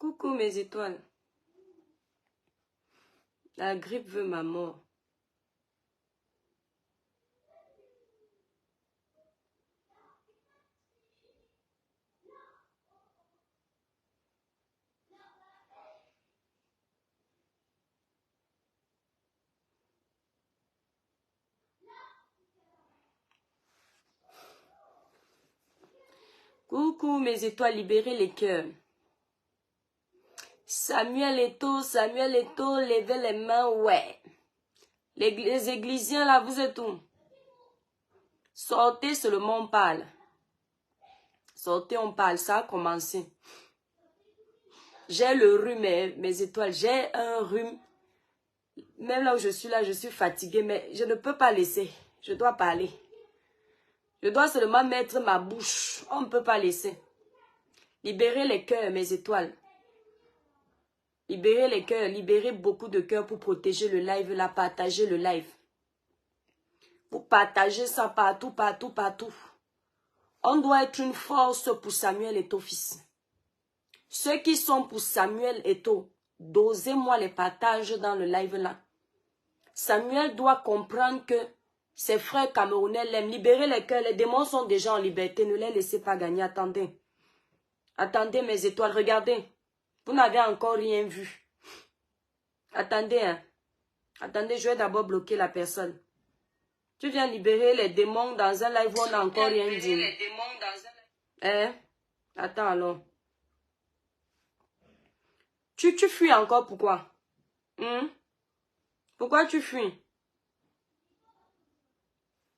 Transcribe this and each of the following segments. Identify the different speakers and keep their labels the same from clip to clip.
Speaker 1: Coucou mes étoiles. La grippe veut ma mort. Coucou mes étoiles, libérez les cœurs. Samuel Eto'o, levez les mains, ouais. Les églisiens là, vous êtes où? Sortez seulement, on parle. Sortez, on parle, ça a commencé. J'ai le rhume, mes étoiles, j'ai un rhume. Même là où je suis fatiguée, mais je ne peux pas laisser. Je dois parler. Je dois seulement mettre ma bouche. On ne peut pas laisser. Libérez les cœurs, mes étoiles. Libérez les cœurs, libérez beaucoup de cœurs pour protéger le live, là, partager le live. Vous partagez ça partout, partout, partout. On doit être une force pour Samuel Eto'o, fils. Ceux qui sont pour Samuel Eto'o, dosez-moi les partages dans le live là. Samuel doit comprendre que ses frères camerounais l'aiment. Libérez les cœurs, les démons sont déjà en liberté, ne les laissez pas gagner. Attendez. Attendez mes étoiles, regardez. Vous n'avez encore rien vu. Attendez, hein. Attendez, je vais d'abord bloquer la personne. Tu viens libérer les démons dans un live où on n'a encore rien dit. Hein? Attends alors. Tu fuis encore, pourquoi? Pourquoi tu fuis?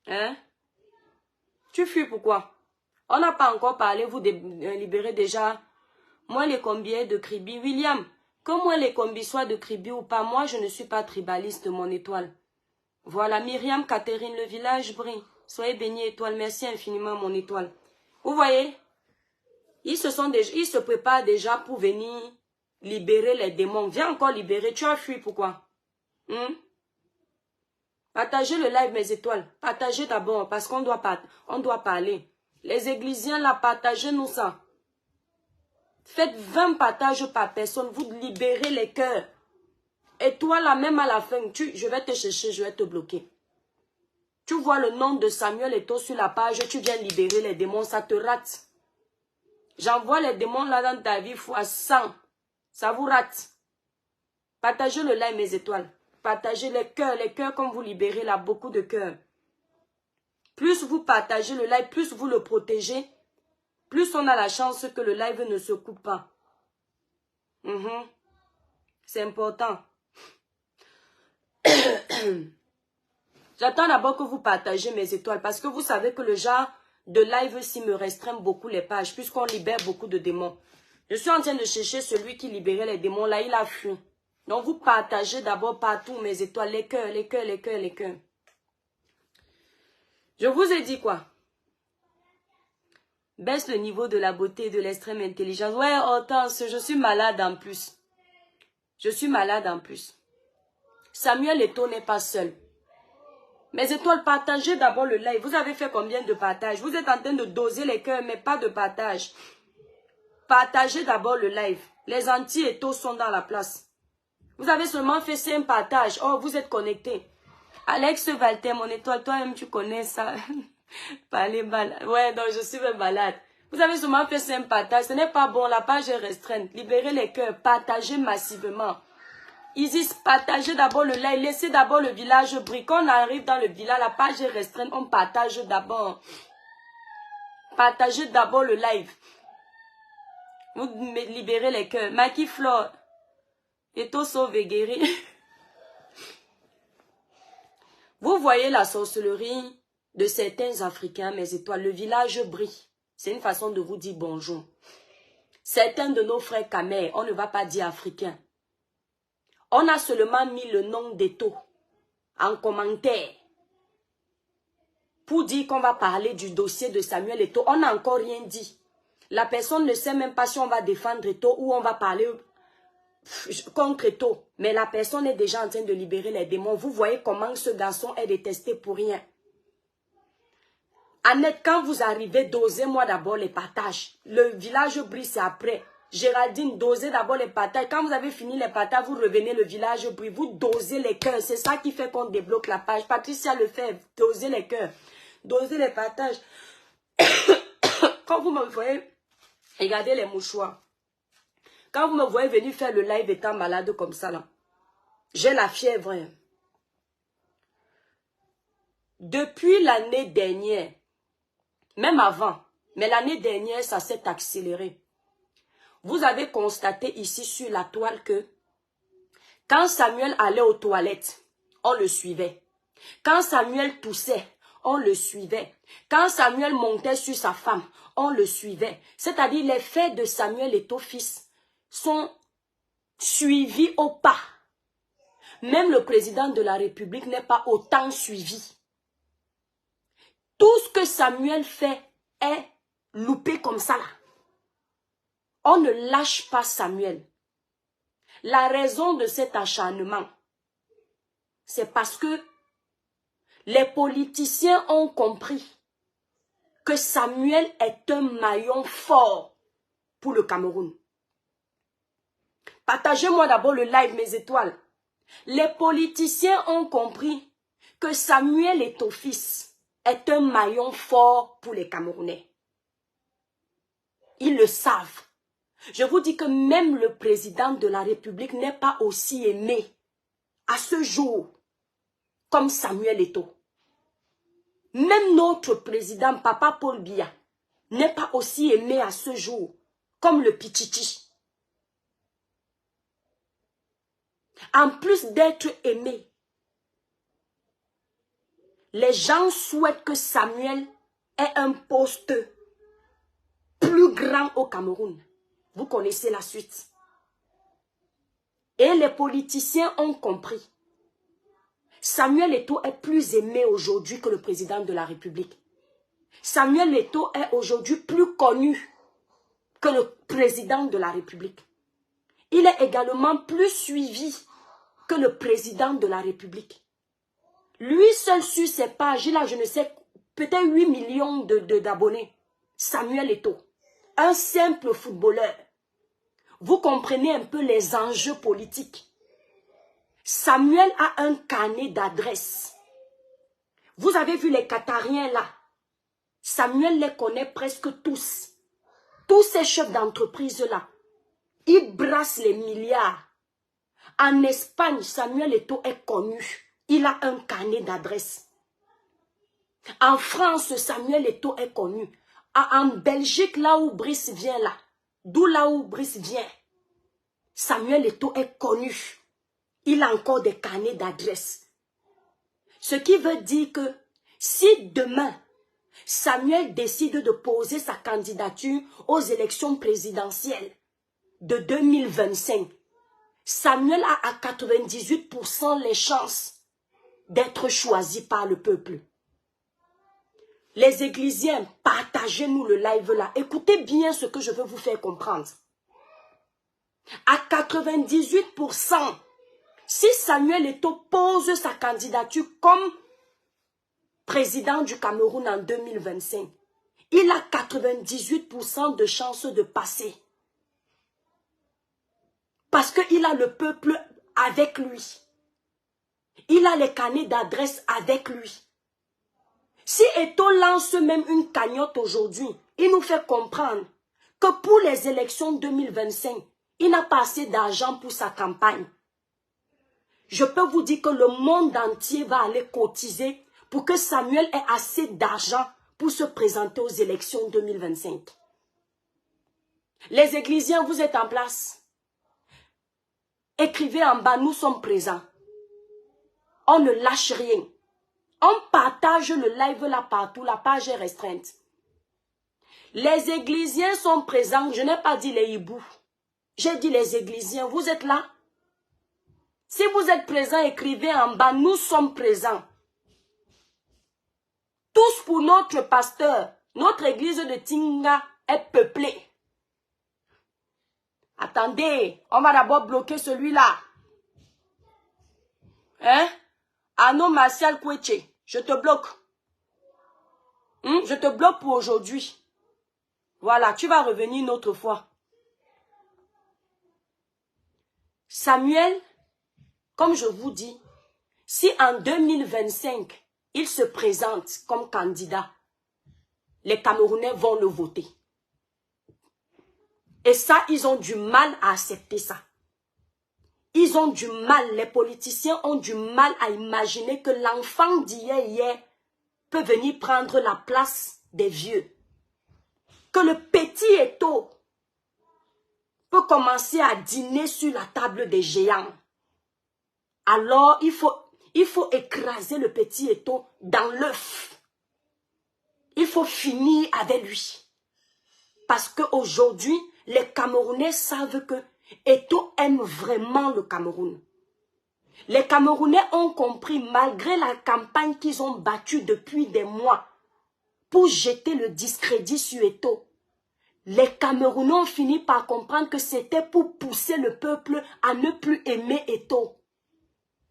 Speaker 1: Hein? Tu fuis pourquoi? On n'a pas encore parlé, vous libérez déjà. Moi, les combien de Kribi? William, que moi les combis soient de Kribi ou pas, moi je ne suis pas tribaliste, mon étoile. Voilà, Myriam, Catherine, le village brille. Soyez bénis, étoile. Merci infiniment, mon étoile. Vous voyez? Ils se préparent déjà pour venir libérer les démons. Viens encore libérer. Tu as fui, pourquoi? Partagez le live, mes étoiles. Partagez d'abord, parce qu'on doit parler. Les églisiens, là, partagez-nous ça. Faites 20 partages par personne. Vous libérez les cœurs. Et toi, là, même à la fin, je vais te chercher, je vais te bloquer. Tu vois le nom de Samuel Eto'o sur la page, tu viens libérer les démons, ça te rate. J'envoie les démons là dans ta vie fois 100. Ça vous rate. Partagez le live, mes étoiles. Partagez les cœurs comme vous libérez là, beaucoup de cœurs. Plus vous partagez le live, plus vous le protégez, plus on a la chance que le live ne se coupe pas. C'est important. J'attends d'abord que vous partagez mes étoiles parce que vous savez que le genre de live-ci me restreint beaucoup les pages puisqu'on libère beaucoup de démons. Je suis en train de chercher celui qui libérait les démons. Là, il a fui. Donc, vous partagez d'abord partout mes étoiles, les cœurs, les cœurs, les cœurs, les cœurs. Je vous ai dit quoi? Baisse le niveau de la beauté et de l'extrême intelligence. Ouais, Hortense, je suis malade en plus. Je suis malade en plus. Samuel Eto'o n'est pas seul. Mes étoiles, partagez d'abord le live. Vous avez fait combien de partages? Vous êtes en train de doser les cœurs, mais pas de partage. Partagez d'abord le live. Les anti-Eto'o sont dans la place. Vous avez seulement fait 5 partages. Oh, vous êtes connectés. Alex Valter, mon étoile, toi-même, tu connais ça. Parler malade. Ouais, donc je suis malade. Vous avez seulement fait 5 partages. Ce n'est pas bon, la page est restreinte. Libérez les cœurs. Partagez massivement. Isis, partagez d'abord le live, laissez d'abord le village briller. Quand on arrive dans le village, la page est restreinte, on partage d'abord. Partagez d'abord le live. Vous libérez les cœurs. Maki Flore, Eto'o sauve et guéri. Vous voyez la sorcellerie de certains Africains, mes étoiles. Le village brille. C'est une façon de vous dire bonjour. Certains de nos frères Khmer, on ne va pas dire africains. On a seulement mis le nom d'Eto'o en commentaire pour dire qu'on va parler du dossier de Samuel Eto'o. On n'a encore rien dit. La personne ne sait même pas si on va défendre Eto'o ou on va parler contre Eto'o. Mais la personne est déjà en train de libérer les démons. Vous voyez comment ce garçon est détesté pour rien. Annette, quand vous arrivez, dosez-moi d'abord les partages. Le village brille, c'est après. Géraldine, dosez d'abord les partages. Quand vous avez fini les partages, vous revenez le village brille. Vous dosez les cœurs. C'est ça qui fait qu'on débloque la page. Patricia le fait. Dosez les cœurs. Dosez les partages. Quand vous me voyez, regardez les mouchoirs. Quand vous me voyez venir faire le live étant malade comme ça, là, j'ai la fièvre. Depuis l'année dernière, même avant, mais l'année dernière, ça s'est accéléré. Vous avez constaté ici sur la toile que quand Samuel allait aux toilettes, on le suivait. Quand Samuel toussait, on le suivait. Quand Samuel montait sur sa femme, on le suivait. C'est-à-dire les faits de Samuel et ton fils sont suivis au pas. Même le président de la République n'est pas autant suivi. Tout ce que Samuel fait est loupé comme ça là. On ne lâche pas Samuel. La raison de cet acharnement, c'est parce que les politiciens ont compris que Samuel est un maillon fort pour le Cameroun. Partagez-moi d'abord le live, mes étoiles. Les politiciens ont compris que Samuel Eto'o-Fils est un maillon fort pour les Camerounais. Ils le savent. Je vous dis que même le président de la République n'est pas aussi aimé à ce jour comme Samuel Eto'o. Même notre président, Papa Paul Biya, n'est pas aussi aimé à ce jour comme le Pichichi. En plus d'être aimé, les gens souhaitent que Samuel ait un poste plus grand au Cameroun. Vous connaissez la suite. Et les politiciens ont compris. Samuel Eto'o est plus aimé aujourd'hui que le président de la République. Samuel Eto'o est aujourd'hui plus connu que le président de la République. Il est également plus suivi que le président de la République. Lui seul sur ses pages, il a, je ne sais, peut-être 8 millions d'abonnés. Samuel Eto'o, un simple footballeur. Vous comprenez un peu les enjeux politiques. Samuel a un carnet d'adresses. Vous avez vu les Qatariens là. Samuel les connaît presque tous. Tous ces chefs d'entreprise là. Ils brassent les milliards. En Espagne, Samuel Eto'o est connu. Il a un carnet d'adresses. En France, Samuel Eto'o est connu. En Belgique, là où Brice vient là. D'où là où Brice vient. Samuel Eto'o est connu. Il a encore des carnets d'adresses. Ce qui veut dire que si demain, Samuel décide de poser sa candidature aux élections présidentielles de 2025, Samuel a à 98% les chances d'être choisi par le peuple. Les églisiens, partagez-nous le live là. Écoutez bien ce que je veux vous faire comprendre. À 98%, si Samuel Eto'o pose sa candidature comme président du Cameroun en 2025, il a 98% de chances de passer. Parce qu'il a le peuple avec lui. Il a les carnets d'adresse avec lui. Si Eto'o lance même une cagnotte aujourd'hui, il nous fait comprendre que pour les élections 2025, il n'a pas assez d'argent pour sa campagne. Je peux vous dire que le monde entier va aller cotiser pour que Samuel ait assez d'argent pour se présenter aux élections 2025. Les églisiens, vous êtes en place. Écrivez en bas, nous sommes présents. On ne lâche rien. On partage le live là partout, la page est restreinte. Les églisiens sont présents, je n'ai pas dit les hiboux. J'ai dit les églisiens, vous êtes là? Si vous êtes présents, écrivez en bas, nous sommes présents. Tous pour notre pasteur, notre église de Tinga est peuplée. Attendez, on va d'abord bloquer celui-là. Hein? Arnaud Martial Koueche, je te bloque. Je te bloque pour aujourd'hui. Voilà, tu vas revenir une autre fois. Samuel, comme je vous dis, si en 2025, il se présente comme candidat, les Camerounais vont le voter. Et ça, ils ont du mal à accepter ça. Ils ont du mal, les politiciens ont du mal à imaginer que l'enfant d'hier peut venir prendre la place des vieux. Que le petit Eto'o peut commencer à dîner sur la table des géants. Alors, il faut écraser le petit Eto'o dans l'œuf. Il faut finir avec lui. Parce qu'aujourd'hui, les Camerounais savent que Eto'o aime vraiment le Cameroun. Les Camerounais ont compris, malgré la campagne qu'ils ont battue depuis des mois, pour jeter le discrédit sur Eto'o, les Camerounais ont fini par comprendre que c'était pour pousser le peuple à ne plus aimer Eto'o.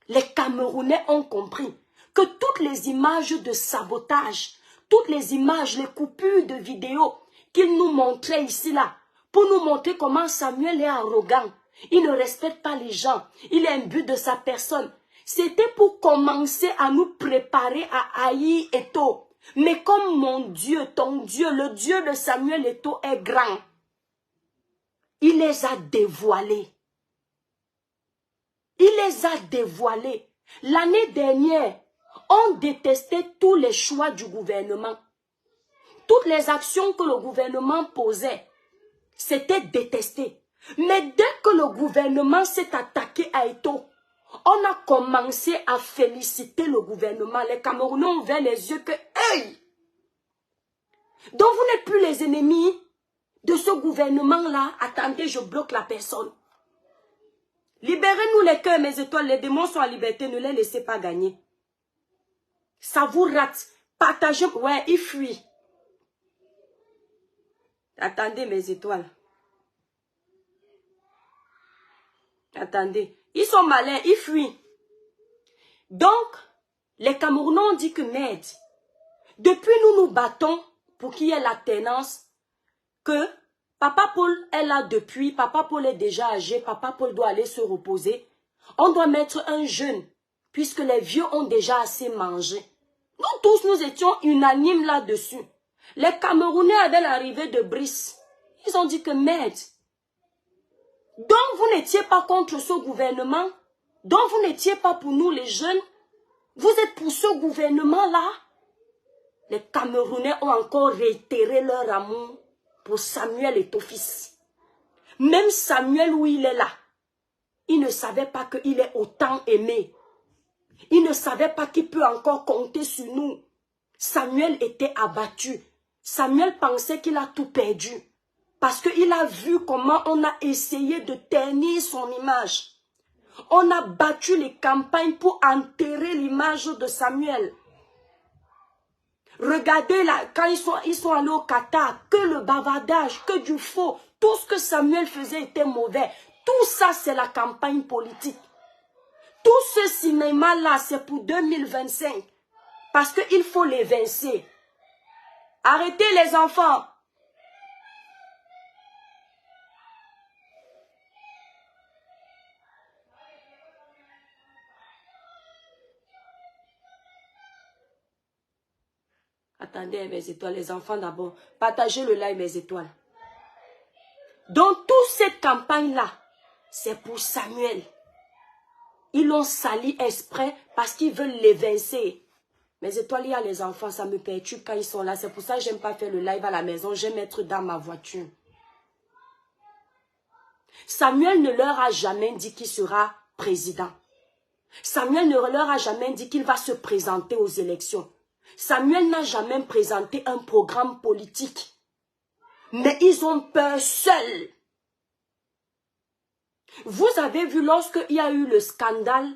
Speaker 1: Les Camerounais ont compris que toutes les images de sabotage, toutes les images, les coupures de vidéos qu'ils nous montraient ici là, pour nous montrer comment Samuel est arrogant, il ne respecte pas les gens, il est imbu de sa personne. C'était pour commencer à nous préparer à haïr Eto'o. Mais comme mon Dieu, ton Dieu, le Dieu de Samuel Eto'o est grand, il les a dévoilés. Il les a dévoilés. L'année dernière, on détestait tous les choix du gouvernement. Toutes les actions que le gouvernement posait, c'était détesté. Mais dès que le gouvernement s'est attaqué à Eto'o, on a commencé à féliciter le gouvernement. Les Camerounais ont ouvert les yeux que, hey! Donc vous n'êtes plus les ennemis de ce gouvernement-là. Attendez, je bloque la personne. Libérez-nous les cœurs, mes étoiles. Les démons sont en liberté. Ne les laissez pas gagner. Ça vous rate. Partagez. Ouais, ils fuient. Attendez, mes étoiles. Attendez. Ils sont malins. Ils fuient. Donc, les Camerounais ont dit que merde. Depuis nous nous battons pour qu'il y ait l'alternance. Que Papa Paul est là depuis. Papa Paul est déjà âgé. Papa Paul doit aller se reposer. On doit mettre un jeune. Puisque les vieux ont déjà assez mangé. Nous tous, nous étions unanimes là-dessus. Les Camerounais avaient l'arrivée de Brice. Ils ont dit que merde. Donc vous n'étiez pas contre ce gouvernement. Donc vous n'étiez pas pour nous les jeunes. Vous êtes pour ce gouvernement-là. Les Camerounais ont encore réitéré leur amour pour Samuel Eto'o fils. Même Samuel où il est là, il ne savait pas qu'il est autant aimé. Il ne savait pas qu'il peut encore compter sur nous. Samuel était abattu. Samuel pensait qu'il a tout perdu. Parce qu'il a vu comment on a essayé de ternir son image. On a battu les campagnes pour enterrer l'image de Samuel. Regardez là, quand ils sont allés au Qatar, que le bavardage, que du faux, tout ce que Samuel faisait était mauvais. Tout ça, c'est la campagne politique. Tout ce cinéma-là, c'est pour 2025. Parce qu'il faut les vincer. Arrêtez les enfants. Attendez mes étoiles, les enfants d'abord. Partagez le live mes étoiles. Donc toute cette campagne-là, c'est pour Samuel. Ils l'ont sali exprès parce qu'ils veulent l'évincer. Mes étoiles, il y a les enfants, ça me perturbe quand ils sont là. C'est pour ça que j'aime pas faire le live à la maison. J'aime être dans ma voiture. Samuel ne leur a jamais dit qu'il sera président. Samuel ne leur a jamais dit qu'il va se présenter aux élections. Samuel n'a jamais présenté un programme politique. Mais ils ont peur seuls. Vous avez vu lorsqu'il y a eu le scandale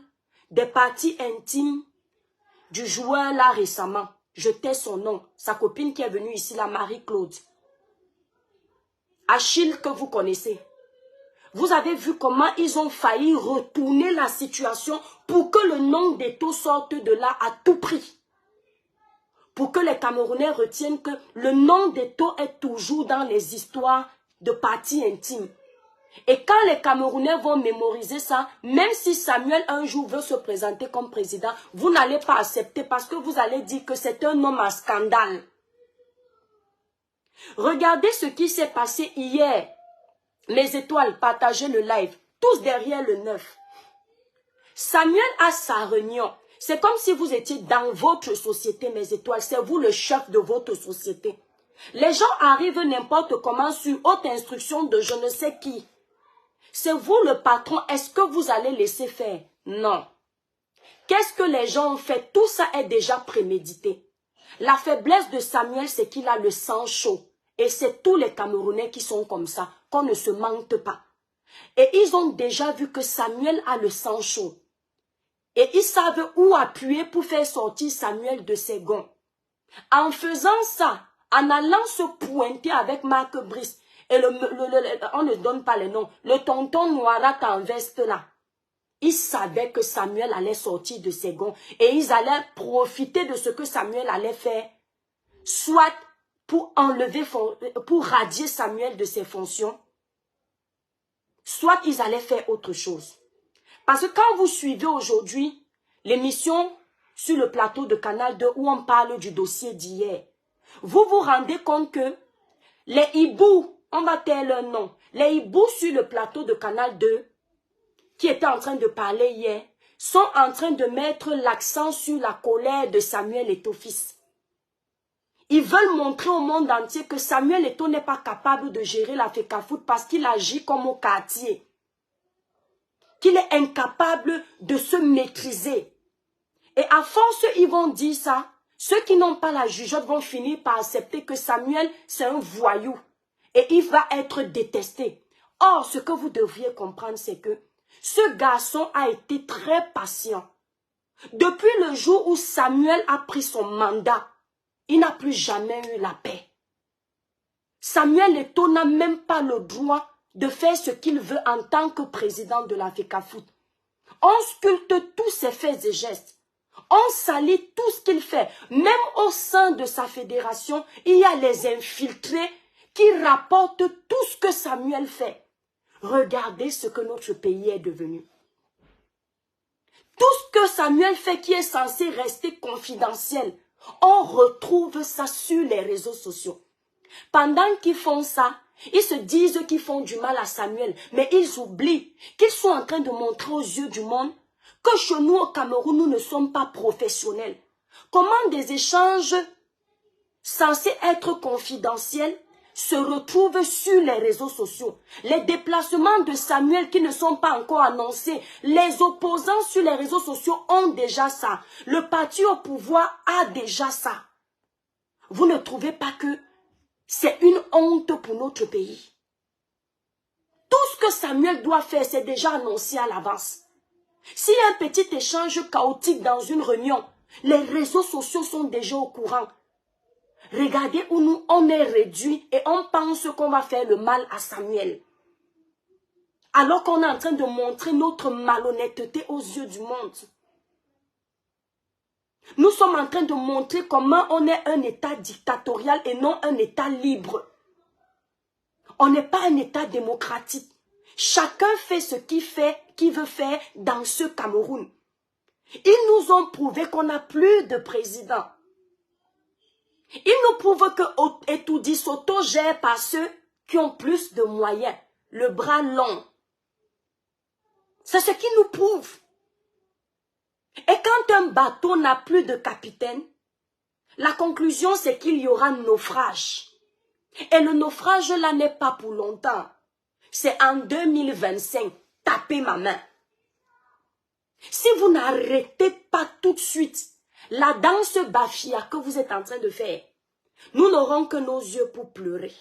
Speaker 1: des parties intimes du joueur là récemment. Je tais son nom. Sa copine qui est venue ici, la Marie-Claude. Achille que vous connaissez. Vous avez vu comment ils ont failli retourner la situation pour que le nom d'Eto'o sorte de là à tout prix. Pour que les Camerounais retiennent que le nom d'Eto'o est toujours dans les histoires de parties intimes. Et quand les Camerounais vont mémoriser ça, même si Samuel un jour veut se présenter comme président, vous n'allez pas accepter parce que vous allez dire que c'est un homme à scandale. Regardez ce qui s'est passé hier. Mes étoiles, partagez le live. Tous derrière le 9. Samuel a sa réunion. C'est comme si vous étiez dans votre société, mes étoiles. C'est vous le chef de votre société. Les gens arrivent n'importe comment sur haute instruction de je ne sais qui. C'est vous le patron. Est-ce que vous allez laisser faire? Non. Qu'est-ce que les gens ont fait? Tout ça est déjà prémédité. La faiblesse de Samuel, c'est qu'il a le sang chaud. Et c'est tous les Camerounais qui sont comme ça, qu'on ne se mente pas. Et ils ont déjà vu que Samuel a le sang chaud. Et ils savent où appuyer pour faire sortir Samuel de ses gonds. En faisant ça, en allant se pointer avec Marc Brice, et on ne donne pas les noms, le tonton Noirat en veste là, ils savaient que Samuel allait sortir de ses gonds et ils allaient profiter de ce que Samuel allait faire, soit pour enlever, pour radier Samuel de ses fonctions, soit ils allaient faire autre chose. Parce que quand vous suivez aujourd'hui l'émission sur le plateau de Canal 2 où on parle du dossier d'hier, vous vous rendez compte que les hiboux, on va taire leur nom, les hiboux sur le plateau de Canal 2 qui étaient en train de parler hier, sont en train de mettre l'accent sur la colère de Samuel Eto'o-fils. Ils veulent montrer au monde entier que Samuel Eto'o n'est pas capable de gérer la FECAFOOT parce qu'il agit comme au quartier. Qu'il est incapable de se maîtriser. Et à force, ils vont dire ça. Ceux qui n'ont pas la jugeote vont finir par accepter que Samuel, c'est un voyou. Et il va être détesté. Or, ce que vous devriez comprendre, c'est que ce garçon a été très patient. Depuis le jour où Samuel a pris son mandat, il n'a plus jamais eu la paix. Samuel Eto'o n'a même pas le droit de faire ce qu'il veut en tant que président de la FECAFOOT. On sculpte tous ses faits et gestes. On salit tout ce qu'il fait. Même au sein de sa fédération, il y a les infiltrés qui rapportent tout ce que Samuel fait. Regardez ce que notre pays est devenu. Tout ce que Samuel fait qui est censé rester confidentiel, on retrouve ça sur les réseaux sociaux. Pendant qu'ils font ça, ils se disent qu'ils font du mal à Samuel, mais ils oublient qu'ils sont en train de montrer aux yeux du monde que chez nous au Cameroun, nous ne sommes pas professionnels. Comment des échanges censés être confidentiels se retrouvent sur les réseaux sociaux. Les déplacements de Samuel qui ne sont pas encore annoncés, les opposants sur les réseaux sociaux ont déjà ça. Le parti au pouvoir a déjà ça. Vous ne trouvez pas que c'est une honte pour notre pays? Tout ce que Samuel doit faire, c'est déjà annoncé à l'avance. S'il y a un petit échange chaotique dans une réunion, les réseaux sociaux sont déjà au courant. Regardez où nous, on est réduit et on pense qu'on va faire le mal à Samuel. Alors qu'on est en train de montrer notre malhonnêteté aux yeux du monde. Nous sommes en train de montrer comment on est un État dictatorial et non un État libre. On n'est pas un État démocratique. Chacun fait ce qu'il veut faire dans ce Cameroun. Ils nous ont prouvé qu'on n'a plus de président. Ils nous prouvent que Etoudi s'auto-gère par ceux qui ont plus de moyens, le bras long. C'est ce qu'ils nous prouvent. Et quand un bateau n'a plus de capitaine, la conclusion c'est qu'il y aura naufrage. Et le naufrage là n'est pas pour longtemps. C'est en 2025. Tapez ma main. Si vous n'arrêtez pas tout de suite la danse bafia que vous êtes en train de faire, nous n'aurons que nos yeux pour pleurer.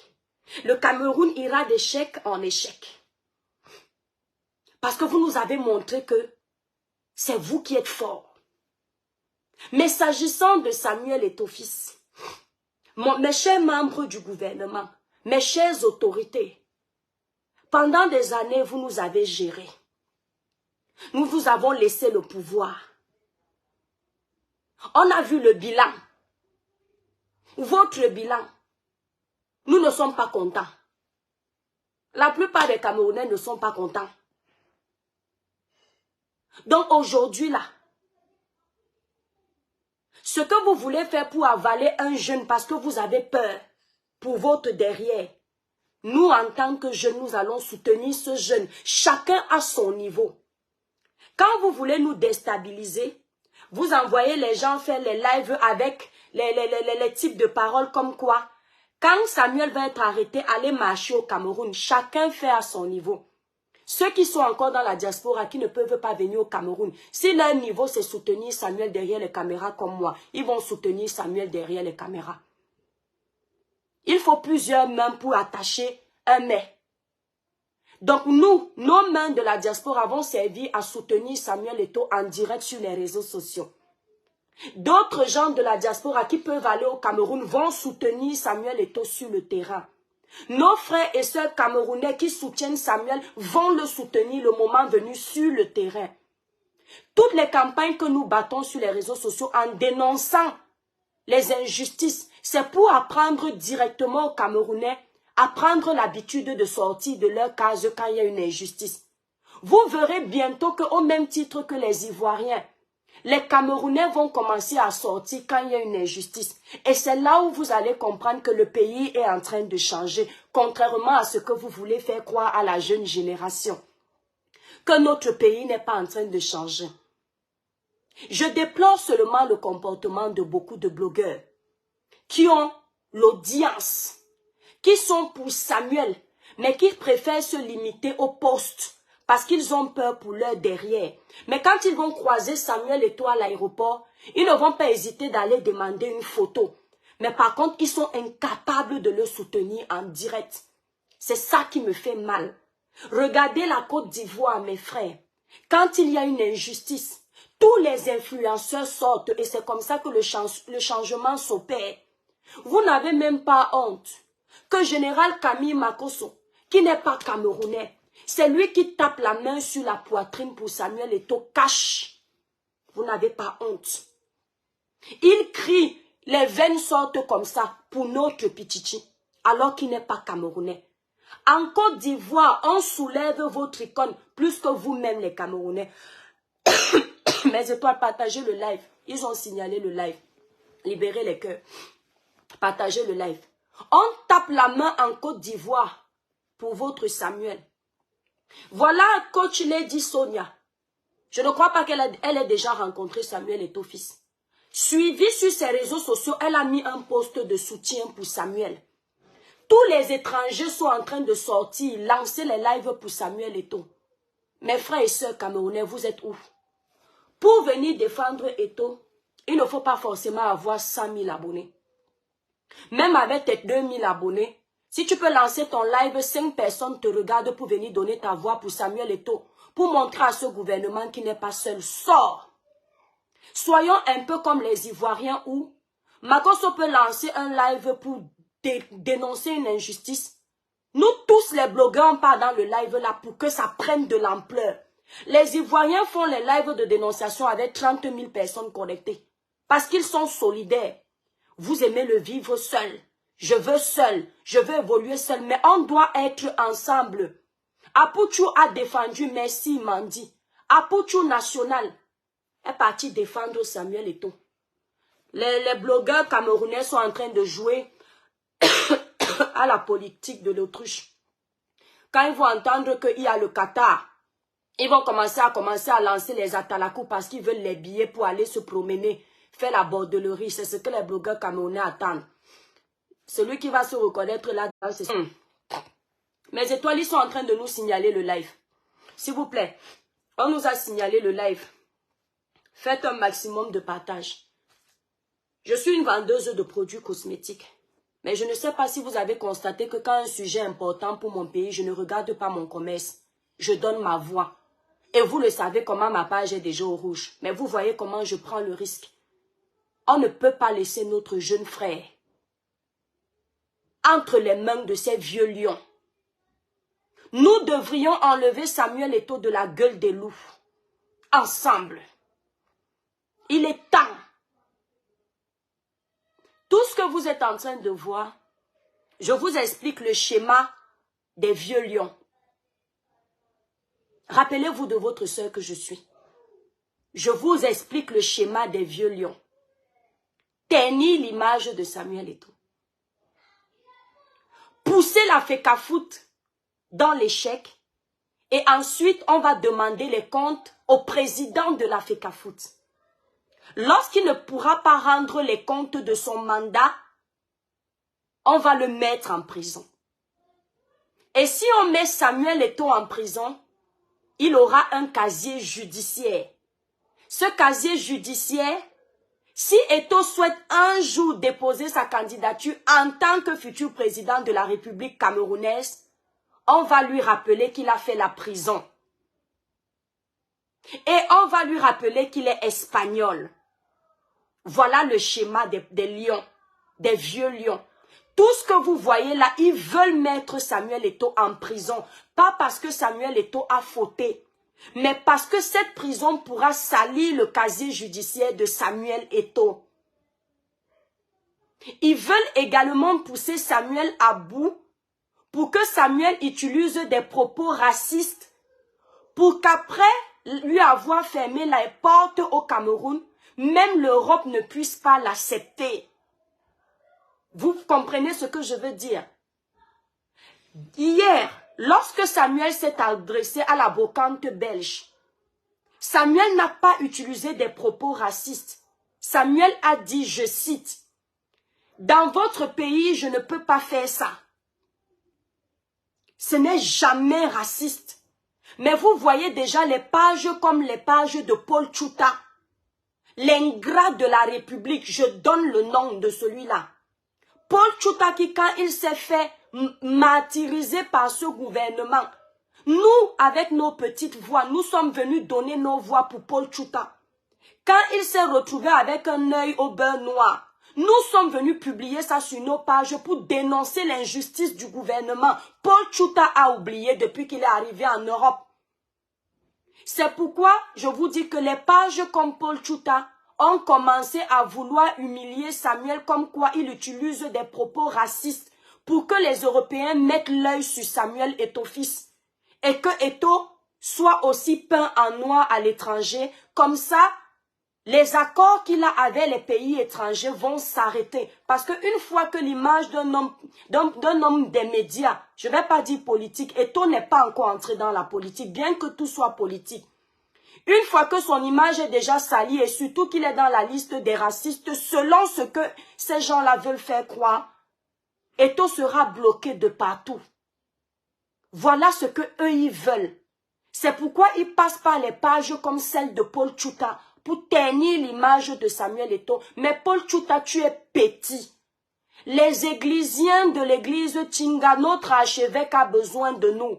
Speaker 1: Le Cameroun ira d'échec en échec. Parce que vous nous avez montré que c'est vous qui êtes forts. Mais s'agissant de Samuel Eto'o-fils, mes chers membres du gouvernement, mes chères autorités, pendant des années, vous nous avez gérés. Nous vous avons laissé le pouvoir. On a vu le bilan. Votre bilan. Nous ne sommes pas contents. La plupart des Camerounais ne sont pas contents. Donc aujourd'hui là, ce que vous voulez faire pour avaler un jeune parce que vous avez peur pour votre derrière, nous en tant que jeunes, nous allons soutenir ce jeune, chacun à son niveau. Quand vous voulez nous déstabiliser, vous envoyez les gens faire les lives avec les types de paroles comme quoi, quand Samuel va être arrêté, allez marcher au Cameroun, chacun fait à son niveau. Ceux qui sont encore dans la diaspora, qui ne peuvent pas venir au Cameroun, si leur niveau c'est soutenir Samuel derrière les caméras comme moi, ils vont soutenir Samuel derrière les caméras. Il faut plusieurs mains pour attacher un mais. Donc nous, nos mains de la diaspora vont servir à soutenir Samuel Eto'o en direct sur les réseaux sociaux. D'autres gens de la diaspora qui peuvent aller au Cameroun vont soutenir Samuel Eto'o sur le terrain. Nos frères et sœurs camerounais qui soutiennent Samuel vont le soutenir le moment venu sur le terrain. Toutes les campagnes que nous battons sur les réseaux sociaux en dénonçant les injustices, c'est pour apprendre directement aux Camerounais à prendre l'habitude de sortir de leur case quand il y a une injustice. Vous verrez bientôt qu'au même titre que les Ivoiriens, les Camerounais vont commencer à sortir quand il y a une injustice. Et c'est là où vous allez comprendre que le pays est en train de changer, contrairement à ce que vous voulez faire croire à la jeune génération. Que notre pays n'est pas en train de changer. Je déplore seulement le comportement de beaucoup de blogueurs qui ont l'audience, qui sont pour Samuel, mais qui préfèrent se limiter au poste parce qu'ils ont peur pour leur derrière. Mais quand ils vont croiser Samuel Eto'o à l'aéroport, ils ne vont pas hésiter d'aller demander une photo. Mais par contre, ils sont incapables de le soutenir en direct. C'est ça qui me fait mal. Regardez la Côte d'Ivoire, mes frères. Quand il y a une injustice, tous les influenceurs sortent et c'est comme ça que le changement s'opère. Vous n'avez même pas honte que Général Camille Makosso, qui n'est pas camerounais, c'est lui qui tape la main sur la poitrine pour Samuel Eto'o, cache. Vous n'avez pas honte. Il crie, les veines sortent comme ça pour notre Pichichi, alors qu'il n'est pas camerounais. En Côte d'Ivoire, on soulève votre icône plus que vous-même les Camerounais. Mes étoiles, partagez le live. Ils ont signalé le live. Libérez les cœurs. Partagez le live. On tape la main en Côte d'Ivoire pour votre Samuel. Voilà coach Lady Sonia. Je ne crois pas qu'elle ait déjà rencontré Samuel Eto'o fils. Suivi sur ses réseaux sociaux, elle a mis un post de soutien pour Samuel. Tous les étrangers sont en train de sortir, lancer les lives pour Samuel Eto'o. Mes frères et sœurs camerounais, vous êtes où? Pour venir défendre Eto'o, il ne faut pas forcément avoir 100 000 abonnés. Même avec tes 2000 abonnés, si tu peux lancer ton live, 5 personnes te regardent pour venir donner ta voix pour Samuel Eto'o, pour montrer à ce gouvernement qui n'est pas seul. Sors! Soyons un peu comme les Ivoiriens où Makosso peut lancer un live pour dénoncer une injustice. Nous tous les blogueurs, on part dans le live là pour que ça prenne de l'ampleur. Les Ivoiriens font les lives de dénonciation avec 30 000 personnes connectées. Parce qu'ils sont solidaires. Vous aimez le vivre seul. Je veux évoluer seul. Mais on doit être ensemble. Apouchou a défendu Merci Mandi. Apouchou National est parti défendre Samuel Eto'o. Les blogueurs camerounais sont en train de jouer à la politique de l'autruche. Quand ils vont entendre qu'il y a le Qatar, ils vont commencer à lancer les atalakou parce qu'ils veulent les billets pour aller se promener, faire la bordellerie. C'est ce que les blogueurs camerounais attendent. Celui qui va se reconnaître là-dedans, c'est ça. Mes étoiles, ils sont en train de nous signaler le live. S'il vous plaît, on nous a signalé le live. Faites un maximum de partage. Je suis une vendeuse de produits cosmétiques. Mais je ne sais pas si vous avez constaté que quand un sujet est important pour mon pays, je ne regarde pas mon commerce. Je donne ma voix. Et vous le savez comment ma page est déjà au rouge. Mais vous voyez comment je prends le risque. On ne peut pas laisser notre jeune frère entre les mains de ces vieux lions. Nous devrions enlever Samuel Eto'o de la gueule des loups. Ensemble. Il est temps. Tout ce que vous êtes en train de voir, je vous explique le schéma des vieux lions. Rappelez-vous de votre sœur que je suis. Je vous explique le schéma des vieux lions. Teignez l'image de Samuel Eto'o. Poussez la FECAFOOT dans l'échec et ensuite on va demander les comptes au président de la FECAFOOT. Lorsqu'il ne pourra pas rendre les comptes de son mandat, on va le mettre en prison. Et si on met Samuel Eto'o en prison, il aura un casier judiciaire. Ce casier judiciaire, si Eto'o souhaite un jour déposer sa candidature en tant que futur président de la République camerounaise, on va lui rappeler qu'il a fait la prison. Et on va lui rappeler qu'il est espagnol. Voilà le schéma des lions, des vieux lions. Tout ce que vous voyez là, ils veulent mettre Samuel Eto'o en prison. Pas parce que Samuel Eto'o a fauté, mais parce que cette prison pourra salir le casier judiciaire de Samuel Eto'o. Ils veulent également pousser Samuel à bout pour que Samuel utilise des propos racistes pour qu'après lui avoir fermé les portes au Cameroun, même l'Europe ne puisse pas l'accepter. Vous comprenez ce que je veux dire? Hier, lorsque Samuel s'est adressé à la brocante belge, Samuel n'a pas utilisé des propos racistes. Samuel a dit, je cite, « Dans votre pays, je ne peux pas faire ça. » Ce n'est jamais raciste. Mais vous voyez déjà les pages comme les pages de Paul Tchouta. L'ingrat de la République, je donne le nom de celui-là. Paul Tchouta qui, quand il s'est fait martyriser par ce gouvernement, nous, avec nos petites voix, nous sommes venus donner nos voix pour Paul Tchouta. Quand il s'est retrouvé avec un œil au beurre noir, nous sommes venus publier ça sur nos pages pour dénoncer l'injustice du gouvernement. Paul Tchouta a oublié depuis qu'il est arrivé en Europe. C'est pourquoi je vous dis que les pages comme Paul Tchouta ont commencé à vouloir humilier Samuel comme quoi il utilise des propos racistes pour que les Européens mettent l'œil sur Samuel Eto'o fils et que Eto'o soit aussi peint en noir à l'étranger. Comme ça, les accords qu'il a avec les pays étrangers vont s'arrêter. Parce qu'une fois que l'image d'un homme des médias, je ne vais pas dire politique, Eto'o n'est pas encore entré dans la politique, bien que tout soit politique. Une fois que son image est déjà salie et surtout qu'il est dans la liste des racistes, selon ce que ces gens-là veulent faire croire, Eto'o sera bloqué de partout. Voilà ce que eux ils veulent. C'est pourquoi ils passent par les pages comme celle de Paul Tchouta pour ternir l'image de Samuel Eto'o. Mais Paul Tchouta, tu es petit. Les églisiens de l'église Tinga, notre archevêque a besoin de nous.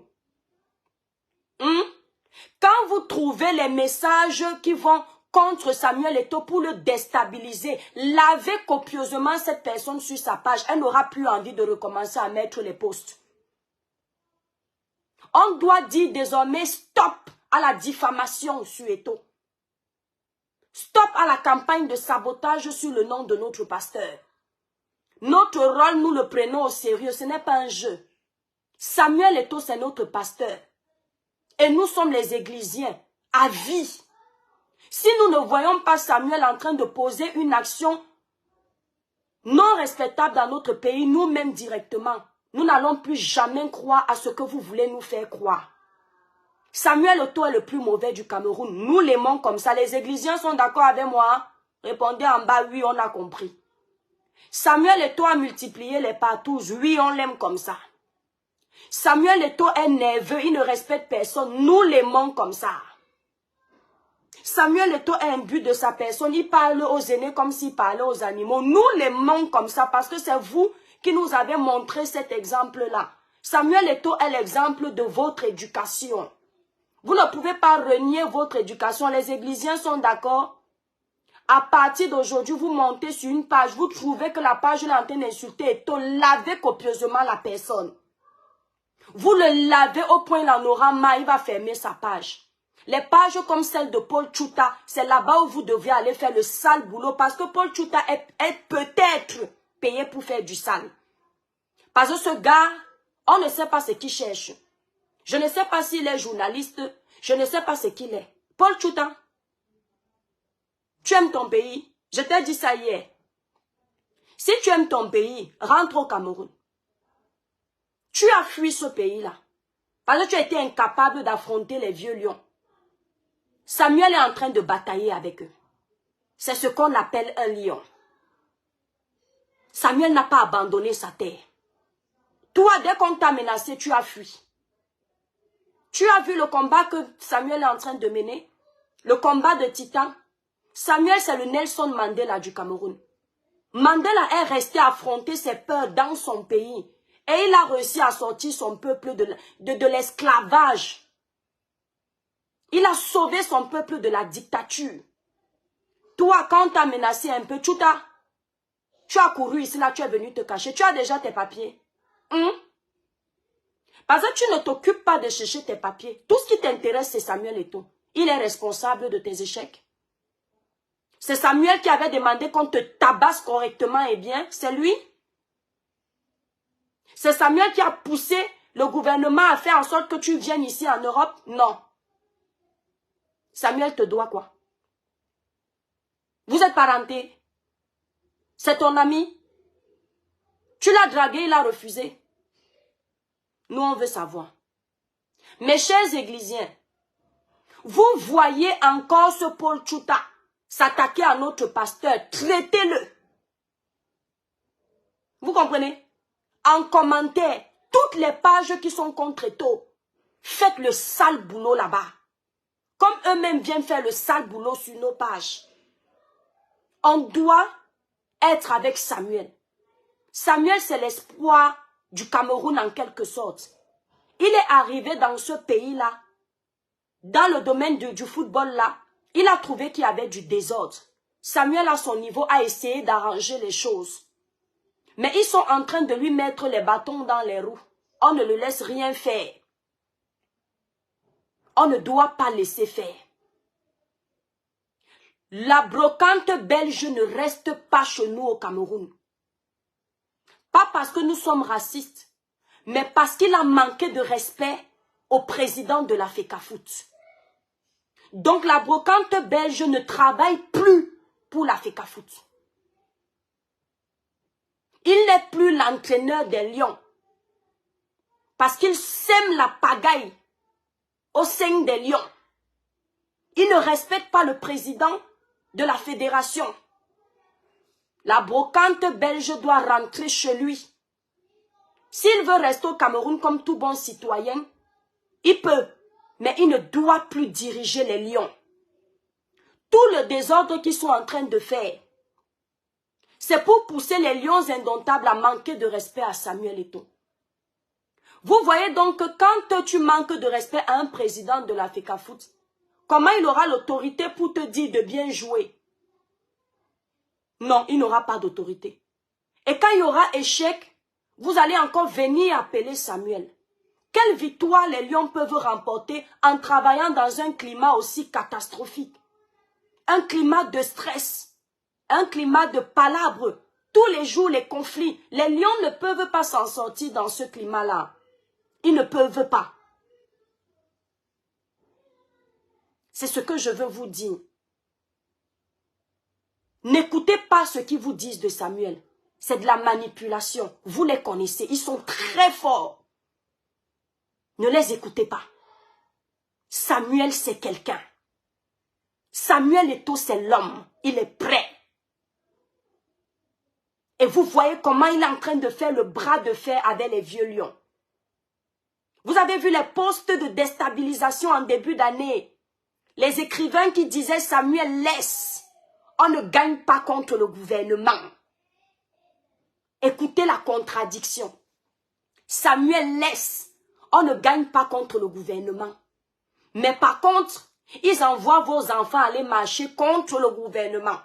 Speaker 1: Quand vous trouvez les messages qui vont contre Samuel Eto'o pour le déstabiliser, lavez copieusement cette personne sur sa page. Elle n'aura plus envie de recommencer à mettre les posts. On doit dire désormais stop à la diffamation sur Eto'o. Stop à la campagne de sabotage sur le nom de notre pasteur. Notre rôle, nous le prenons au sérieux, ce n'est pas un jeu. Samuel Eto'o, c'est notre pasteur. Et nous sommes les églisiens, à vie. Si nous ne voyons pas Samuel en train de poser une action non respectable dans notre pays, nous-mêmes directement, nous n'allons plus jamais croire à ce que vous voulez nous faire croire. Samuel Eto'o est le plus mauvais du Cameroun. Nous l'aimons comme ça. Les églisiens sont d'accord avec moi? Répondez en bas, oui, on a compris. Samuel Eto'o a multiplié les partous. Oui, on l'aime comme ça. Samuel Eto'o est nerveux, il ne respecte personne. Nous l'aimons comme ça. Samuel Eto'o est imbu de sa personne. Il parle aux aînés comme s'il parlait aux animaux. Nous l'aimons comme ça parce que c'est vous qui nous avez montré cet exemple-là. Samuel Eto'o est l'exemple de votre éducation. Vous ne pouvez pas renier votre éducation. Les églisiens sont d'accord. À partir d'aujourd'hui, vous montez sur une page. Vous trouvez que la page est en train d'insulter Eto'o. Lavez copieusement la personne. Vous le lavez au point il en aura marre. Il va fermer sa page. Les pages comme celle de Paul Tchouta, c'est là-bas où vous devez aller faire le sale boulot. Parce que Paul Tchouta est peut-être payé pour faire du sale. Parce que ce gars, On ne sait pas ce qu'il cherche. Je ne sais pas s'il est journaliste. Je ne sais pas ce qu'il est. Paul Tchouta, tu aimes ton pays. Je t'ai dit ça hier. Si tu aimes ton pays, rentre au Cameroun. Tu as fui ce pays-là. Parce que tu as été incapable d'affronter les vieux lions. Samuel est en train de batailler avec eux. C'est ce qu'on appelle un lion. Samuel n'a pas abandonné sa terre. Toi, dès qu'on t'a menacé, tu as fui. Tu as vu le combat que Samuel est en train de mener? Le combat de Titan. Samuel, c'est le Nelson Mandela du Cameroun. Mandela est resté affronter ses peurs dans son pays. Et il a réussi à sortir son peuple de l'esclavage. Il a sauvé son peuple de la dictature. Toi, quand t'as menacé un peu, tu as couru ici, là, tu es venu te cacher. Tu as déjà tes papiers. Parce que tu ne t'occupes pas de chercher tes papiers. Tout ce qui t'intéresse, c'est Samuel Eto'o. Il est responsable de tes échecs. C'est Samuel qui avait demandé qu'on te tabasse correctement et bien. C'est lui. C'est Samuel qui a poussé le gouvernement à faire en sorte que tu viennes ici en Europe. Non. Samuel te doit quoi? Vous êtes parenté. C'est ton ami. Tu l'as dragué, il a refusé. Nous, on veut savoir. Mes chers églisiens, vous voyez encore ce Paul Tchouta s'attaquer à notre pasteur. Traitez-le. Vous comprenez? En commentaire, toutes les pages qui sont contre Eto'o, faites le sale boulot là-bas. Comme eux-mêmes viennent faire le sale boulot sur nos pages. On doit être avec Samuel. Samuel, c'est l'espoir du Cameroun en quelque sorte. Il est arrivé dans ce pays-là, dans le domaine du football-là, il a trouvé qu'il y avait du désordre. Samuel, à son niveau, a essayé d'arranger les choses. Mais ils sont en train de lui mettre les bâtons dans les roues. On ne le laisse rien faire. On ne doit pas laisser faire. La brocante belge ne reste pas chez nous au Cameroun. Pas parce que nous sommes racistes, mais parce qu'il a manqué de respect au président de la FECAFOOT. Donc la brocante belge ne travaille plus pour la FECAFOOT. Il n'est plus l'entraîneur des Lions. Parce qu'il sème la pagaille au sein des Lions. Il ne respecte pas le président de la fédération. La brocante belge doit rentrer chez lui. S'il veut rester au Cameroun comme tout bon citoyen, il peut, mais il ne doit plus diriger les Lions. Tout le désordre qu'ils sont en train de faire, c'est pour pousser les Lions indomptables à manquer de respect à Samuel Eto'o. Vous voyez donc que quand tu manques de respect à un président de la FECAFOOT, comment il aura l'autorité pour te dire de bien jouer? Non, il n'aura pas d'autorité. Et quand il y aura échec, vous allez encore venir appeler Samuel. Quelle victoire les Lions peuvent remporter en travaillant dans un climat aussi catastrophique? Un climat de stress, un climat de palabres. Tous les jours, les conflits. Les Lions ne peuvent pas s'en sortir dans ce climat-là. Ils ne peuvent pas. C'est ce que je veux vous dire. N'écoutez pas ce qu'ils vous disent de Samuel. C'est de la manipulation. Vous les connaissez. Ils sont très forts. Ne les écoutez pas. Samuel, c'est quelqu'un. Samuel Eto'o, c'est l'homme. Il est prêt. Et vous voyez comment il est en train de faire le bras de fer avec les vieux lions. Vous avez vu les postes de déstabilisation en début d'année. Les écrivains qui disaient Samuel laisse. On ne gagne pas contre le gouvernement. Écoutez la contradiction. Samuel laisse. On ne gagne pas contre le gouvernement. Mais par contre, ils envoient vos enfants aller marcher contre le gouvernement.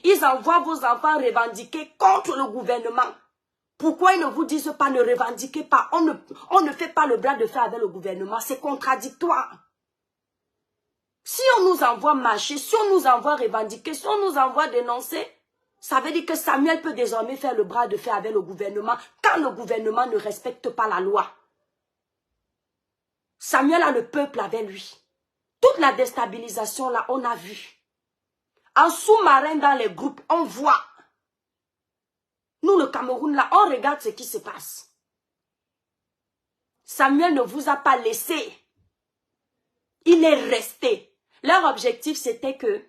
Speaker 1: Ils envoient vos enfants revendiquer contre le gouvernement. Pourquoi ils ne vous disent pas ne revendiquez pas? On ne fait pas le bras de fer avec le gouvernement. C'est contradictoire. Si on nous envoie marcher, si on nous envoie revendiquer, si on nous envoie dénoncer, Ça veut dire que Samuel peut désormais faire le bras de fer avec le gouvernement quand le gouvernement ne respecte pas la loi. Samuel a le peuple avec lui. Toute la déstabilisation là, on a vu. En sous-marin dans les groupes, on voit. Nous, le Cameroun là, on regarde ce qui se passe. Samuel ne vous a pas laissé. Il est resté. Leur objectif, c'était que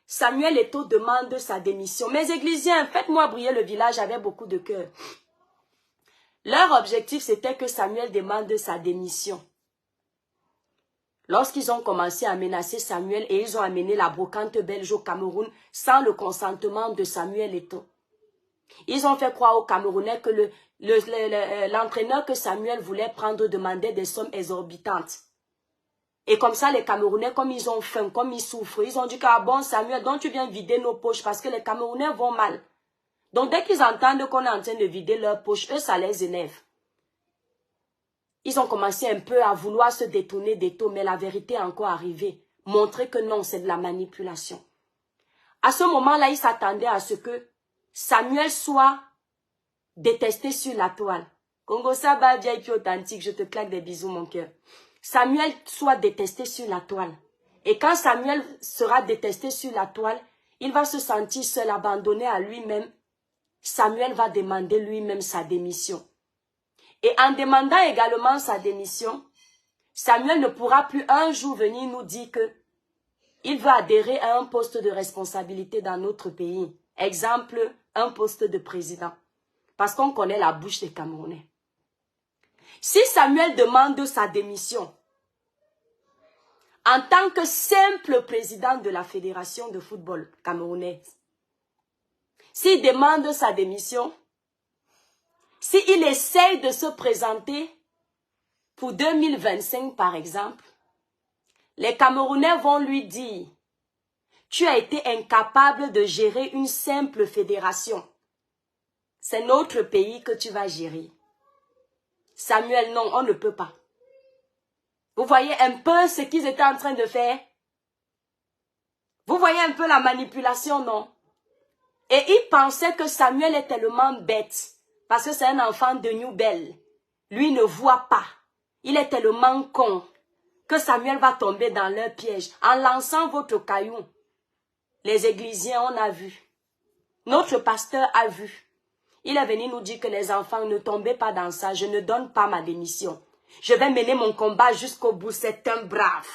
Speaker 1: Samuel Eto'o demande sa démission. Mes églisiens, faites-moi briller le village avec beaucoup de cœur. Leur objectif, c'était que Samuel demande sa démission. Lorsqu'ils ont commencé à menacer Samuel et ils ont amené la brocante belge au Cameroun sans le consentement de Samuel Eto'o. Ils ont fait croire aux Camerounais que l'entraîneur que Samuel voulait prendre demandait des sommes exorbitantes. Et comme ça, les Camerounais, comme ils ont faim, comme ils souffrent, ils ont dit que, ah bon, Samuel, donc tu viens vider nos poches parce que les Camerounais vont mal. Donc, dès qu'ils entendent qu'on est en train de vider leurs poches, eux, ça les énerve. Ils ont commencé un peu à vouloir se détourner d'Eto'o, mais la vérité est encore arrivée. Montrer que non, c'est de la manipulation. À ce moment-là, ils s'attendaient à ce que Samuel soit détesté sur la toile. Congo Saba, bien et puis authentique, je te claque des bisous, mon cœur. Samuel soit détesté sur la toile. Et quand Samuel sera détesté sur la toile, il va se sentir seul, abandonné à lui-même. Samuel va demander lui-même sa démission. Et en demandant également sa démission, Samuel ne pourra plus un jour venir nous dire que il veut adhérer à un poste de responsabilité dans notre pays. Exemple, un poste de président. Parce qu'on connaît la bouche des Camerounais. Si Samuel demande sa démission, en tant que simple président de la Fédération de football camerounaise, s'il demande sa démission, s'il essaye de se présenter pour 2025 par exemple, les Camerounais vont lui dire « Tu as été incapable de gérer une simple fédération. C'est notre pays que tu vas gérer. » Samuel, non, on ne peut pas. Vous voyez un peu ce qu'ils étaient en train de faire? Vous voyez un peu la manipulation, non? Et ils pensaient que Samuel est tellement bête, parce que c'est un enfant de New Bell. Lui ne voit pas. Il est tellement con que Samuel va tomber dans leur piège en lançant votre caillou. Les églisiens, on a vu. Notre pasteur a vu. Il est venu nous dire que les enfants ne tombaient pas dans ça. Je ne donne pas ma démission. Je vais mener mon combat jusqu'au bout. C'est un brave.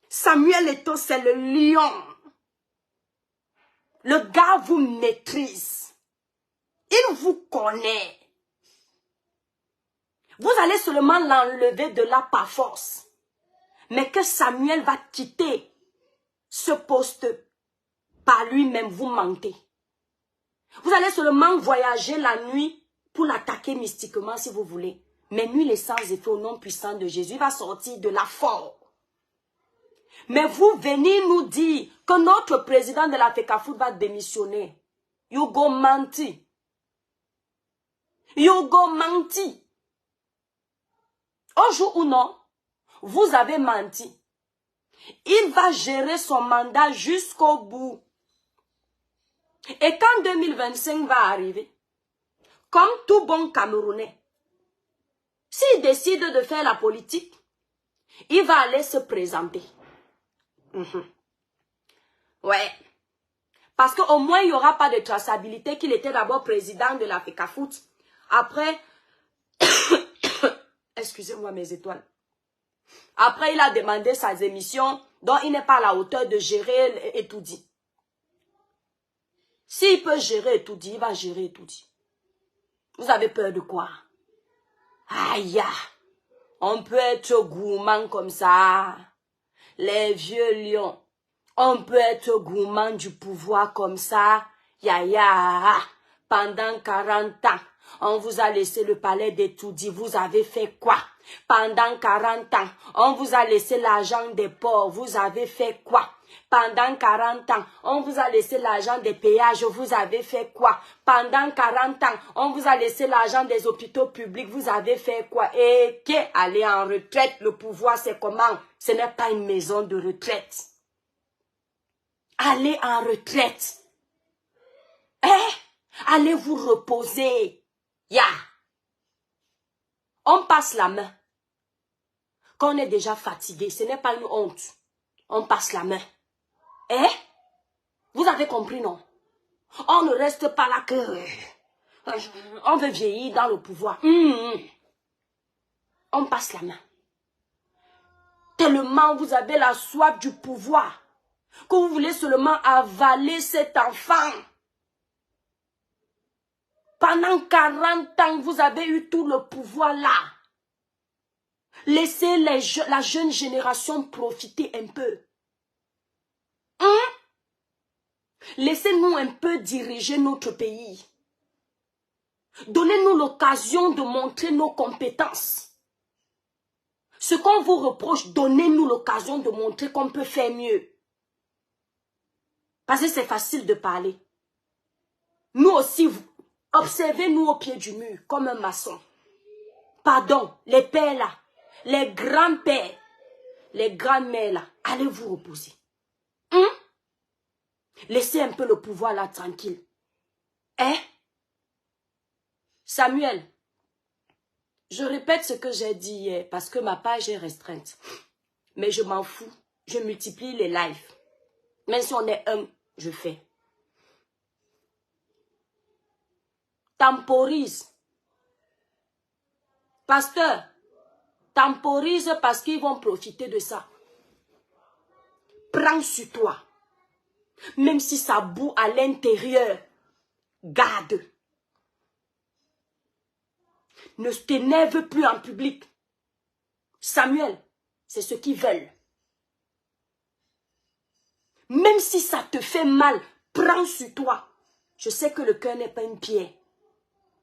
Speaker 1: Samuel Eto'o, c'est le lion. Le gars vous maîtrise. Il vous connaît. Vous allez seulement l'enlever de là par force. Mais que Samuel va quitter ce poste par lui-même, vous mentez. Vous allez seulement voyager la nuit pour l'attaquer mystiquement si vous voulez. Mais lui, il est sans effet au nom puissant de Jésus. Il va sortir de là fort. Mais vous venez nous dire que notre président de la FECAFOOT va démissionner. You go menti. You go menti. Un jour ou non, vous avez menti. Il va gérer son mandat jusqu'au bout. Et quand 2025 va arriver, comme tout bon Camerounais, s'il décide de faire la politique, il va aller se présenter. Ouais. Parce qu'au moins, il n'y aura pas de traçabilité qu'il était d'abord président de la FECAFOOT. Après, excusez-moi mes étoiles. Après, il a demandé sa démission, donc il n'est pas à la hauteur de gérer et tout dit. S'il peut gérer et tout dit, il va gérer et tout dit. Vous avez peur de quoi? Aïe, on peut être gourmand comme ça. Les vieux lions. On peut être gourmand du pouvoir comme ça. Ya. Pendant 40 ans, on vous a laissé le palais d'Etoudi. Vous avez fait quoi? Pendant 40 ans, on vous a laissé l'argent des ports. Vous avez fait quoi? Pendant 40 ans, on vous a laissé l'argent des péages. Vous avez fait quoi? Pendant 40 ans, on vous a laissé l'argent des hôpitaux publics. Vous avez fait quoi? Et aller en retraite, le pouvoir, c'est comment? Ce n'est pas une maison de retraite. allez en retraite. Hein? Allez vous reposer. Ya. On passe la main. Quand on est déjà fatigué, ce n'est pas une honte. On passe la main. Hein? Vous avez compris, non? On ne reste pas là que... On veut vieillir dans le pouvoir. On passe la main. Tellement vous avez la soif du pouvoir que vous voulez seulement avaler cet enfant. Pendant 40 ans, vous avez eu tout le pouvoir là. Laissez la jeune génération profiter un peu. Laissez-nous un peu diriger notre pays. Donnez-nous l'occasion de montrer nos compétences. Ce qu'on vous reproche, donnez-nous l'occasion de montrer qu'on peut faire mieux. Parce que c'est facile de parler. Nous aussi, observez-nous au pied du mur, comme un maçon. Pardon, les pères là, les grands-pères, les grands-mères là, allez vous reposer. Laissez un peu le pouvoir là tranquille. Hein? Samuel, je répète ce que j'ai dit hier parce que ma page est restreinte. Mais je m'en fous. Je multiplie les lives. Même si on est un, je fais. Temporise. Pasteur, temporise parce qu'ils vont profiter de ça. Prends sur toi. Même si ça boue à l'intérieur, garde. Ne t'énerve plus en public. Samuel, c'est ce qu'ils veulent. Même si ça te fait mal, prends sur toi. Je sais que le cœur n'est pas une pierre.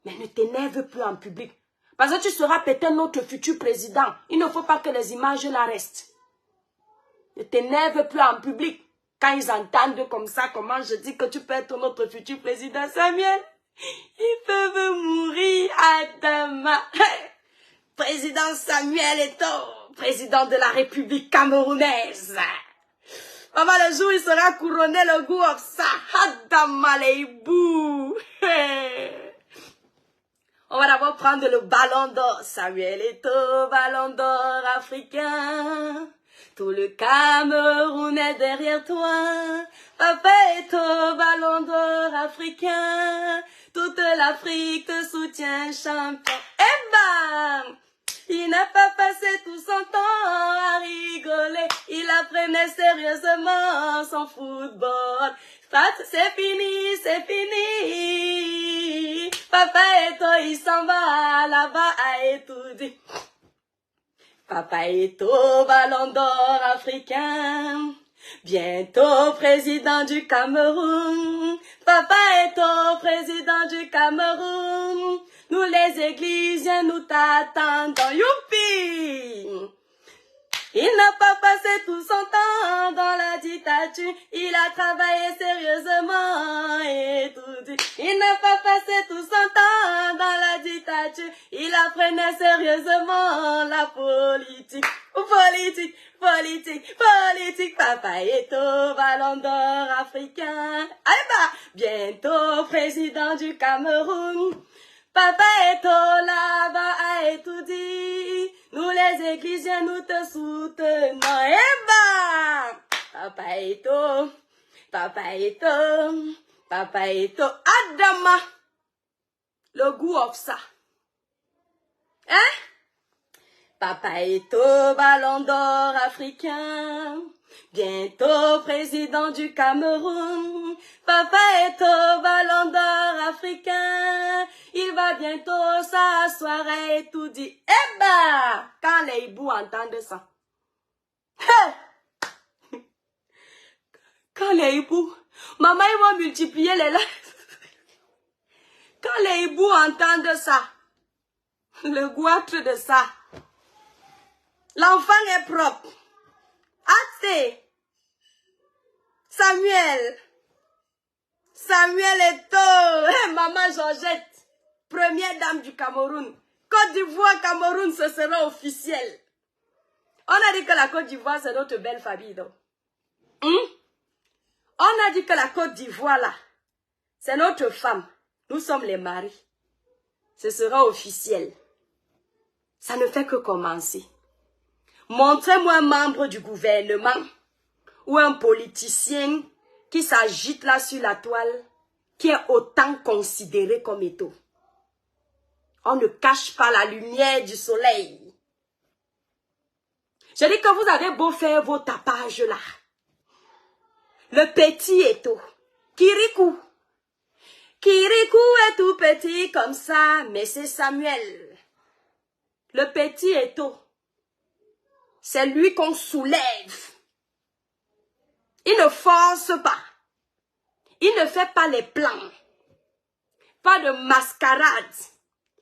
Speaker 1: Mais ne t'énerve plus en public. Parce que tu seras peut-être notre futur président. Il ne faut pas que les images là restent. Ne t'énerve plus en public. Quand ils entendent comme ça, comment je dis que tu peux être notre futur président, Samuel. Ils peuvent mourir à Dama. Président Samuel Eto'o, président de la République camerounaise. Maman, le jour où il sera couronné, le goût of ça. Adama Leibou. On va d'abord prendre le ballon d'or. Samuel Eto'o, ballon d'or africain. Tout le Cameroun est derrière toi. Papa Eto'o, ballon d'or africain. Toute l'Afrique te soutient, champion. Et bam! Il n'a pas passé tout son temps à rigoler. Il apprenait sérieusement son football. C'est fini, c'est fini. Papa Eto'o, il s'en va là-bas à étudier. Papa Eto'o, ballon d'or africain. Bientôt président du Cameroun. Papa Eto'o, président du Cameroun. Nous les églisiens, nous t'attendons. Youpi! Il n'a pas passé tout son temps dans la dictature. Il a travaillé sérieusement et tout dit. Il n'a pas passé tout son temps dans la dictature. Il apprenait sérieusement la politique. Politique, politique, politique. Papa Eto'o, ballon d'or africain. Allez bah, bientôt président du Cameroun. Papa Eto'o là-bas a étudié. Nous les églisiens, nous te soutenons. Et bah! Papa Eto'o, Papa Eto'o, Papa Eto'o, Adama. Le goût of ça. Hein? Papa Eto'o, ballon d'or africain. Bientôt président du Cameroun. Papa Eto'o, ballon d'or africain. Il va bientôt s'asseoir et tout dire. Eh ben, quand les hiboux entendent ça. Quand les hiboux, maman, ils vont multiplier les lives. Quand les hiboux entendent ça, le goitre de ça, l'enfant est propre. Assez. Samuel Eto'o, hey, maman Georgette, première dame du Cameroun. Côte d'Ivoire, Cameroun, ce sera officiel. On a dit que la Côte d'Ivoire, c'est notre belle famille, donc. On a dit que la Côte d'Ivoire, là, c'est notre femme. Nous sommes les maris. Ce sera officiel. Ça ne fait que commencer. Montrez-moi un membre du gouvernement ou un politicien qui s'agite là sur la toile, qui est autant considéré comme étau. On ne cache pas la lumière du soleil. Je dis que vous avez beau faire vos tapages là. Le petit étau. Kirikou. Kirikou est tout petit comme ça, mais c'est Samuel. Le petit étau. C'est lui qu'on soulève. Il ne force pas. Il ne fait pas les plans. Pas de mascarade.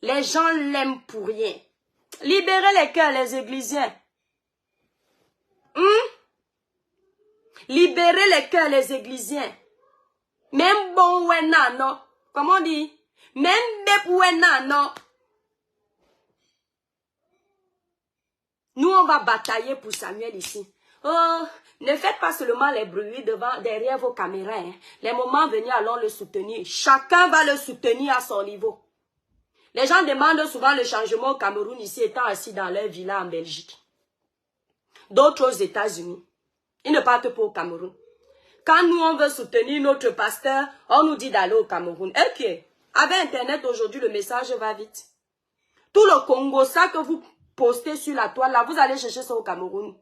Speaker 1: Les gens l'aiment pour rien. Libérez les cœurs, les églisiens. Libérez les cœurs, les églisiens. Même bon ouena, non. Comment on dit? Même bep ouena, non. Nous, on va batailler pour Samuel ici. Oh, ne faites pas seulement les bruits derrière vos caméras. Hein. Les moments venus, allons le soutenir. Chacun va le soutenir à son niveau. Les gens demandent souvent le changement au Cameroun ici, étant assis dans leur villa en Belgique. D'autres aux États-Unis. Ils ne partent pas au Cameroun. Quand nous, on veut soutenir notre pasteur, on nous dit d'aller au Cameroun. Ok. Avec Internet, aujourd'hui, le message va vite. Tout le Congo, ça que vous postez sur la toile, là, vous allez chercher ça au Cameroun.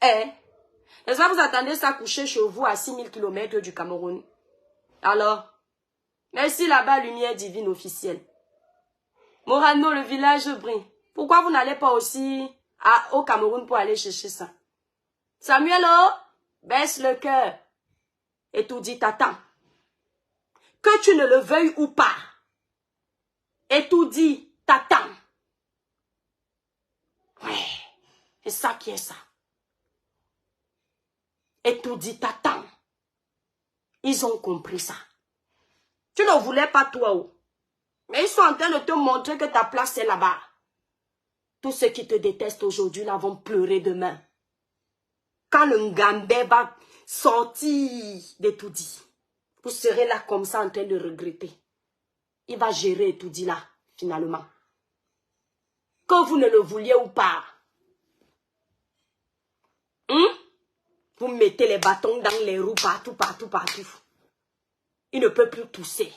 Speaker 1: Et ça, vous attendez ça coucher chez vous à 6000 km du Cameroun. Alors, merci là-bas, lumière divine officielle. Morano, le village brille. Pourquoi vous n'allez pas aussi au Cameroun pour aller chercher ça? Samuel, oh, baisse le cœur. Et tout dit, t'attends. Que tu ne le veuilles ou pas. Et tout dit, t'attends. Ouais, c'est ça qui est ça. Et tout dit, t'attends. Ils ont compris ça. Tu ne voulais pas toi, oh. Mais ils sont en train de te montrer que ta place est là-bas. Tous ceux qui te détestent aujourd'hui là vont pleurer demain. Quand le Ngambé va sortir de tout dit, vous serez là comme ça en train de regretter. Il va gérer tout dit là, finalement. Que vous ne le vouliez ou pas. Vous mettez les bâtons dans les roues partout, partout, partout. Il ne peut plus tousser.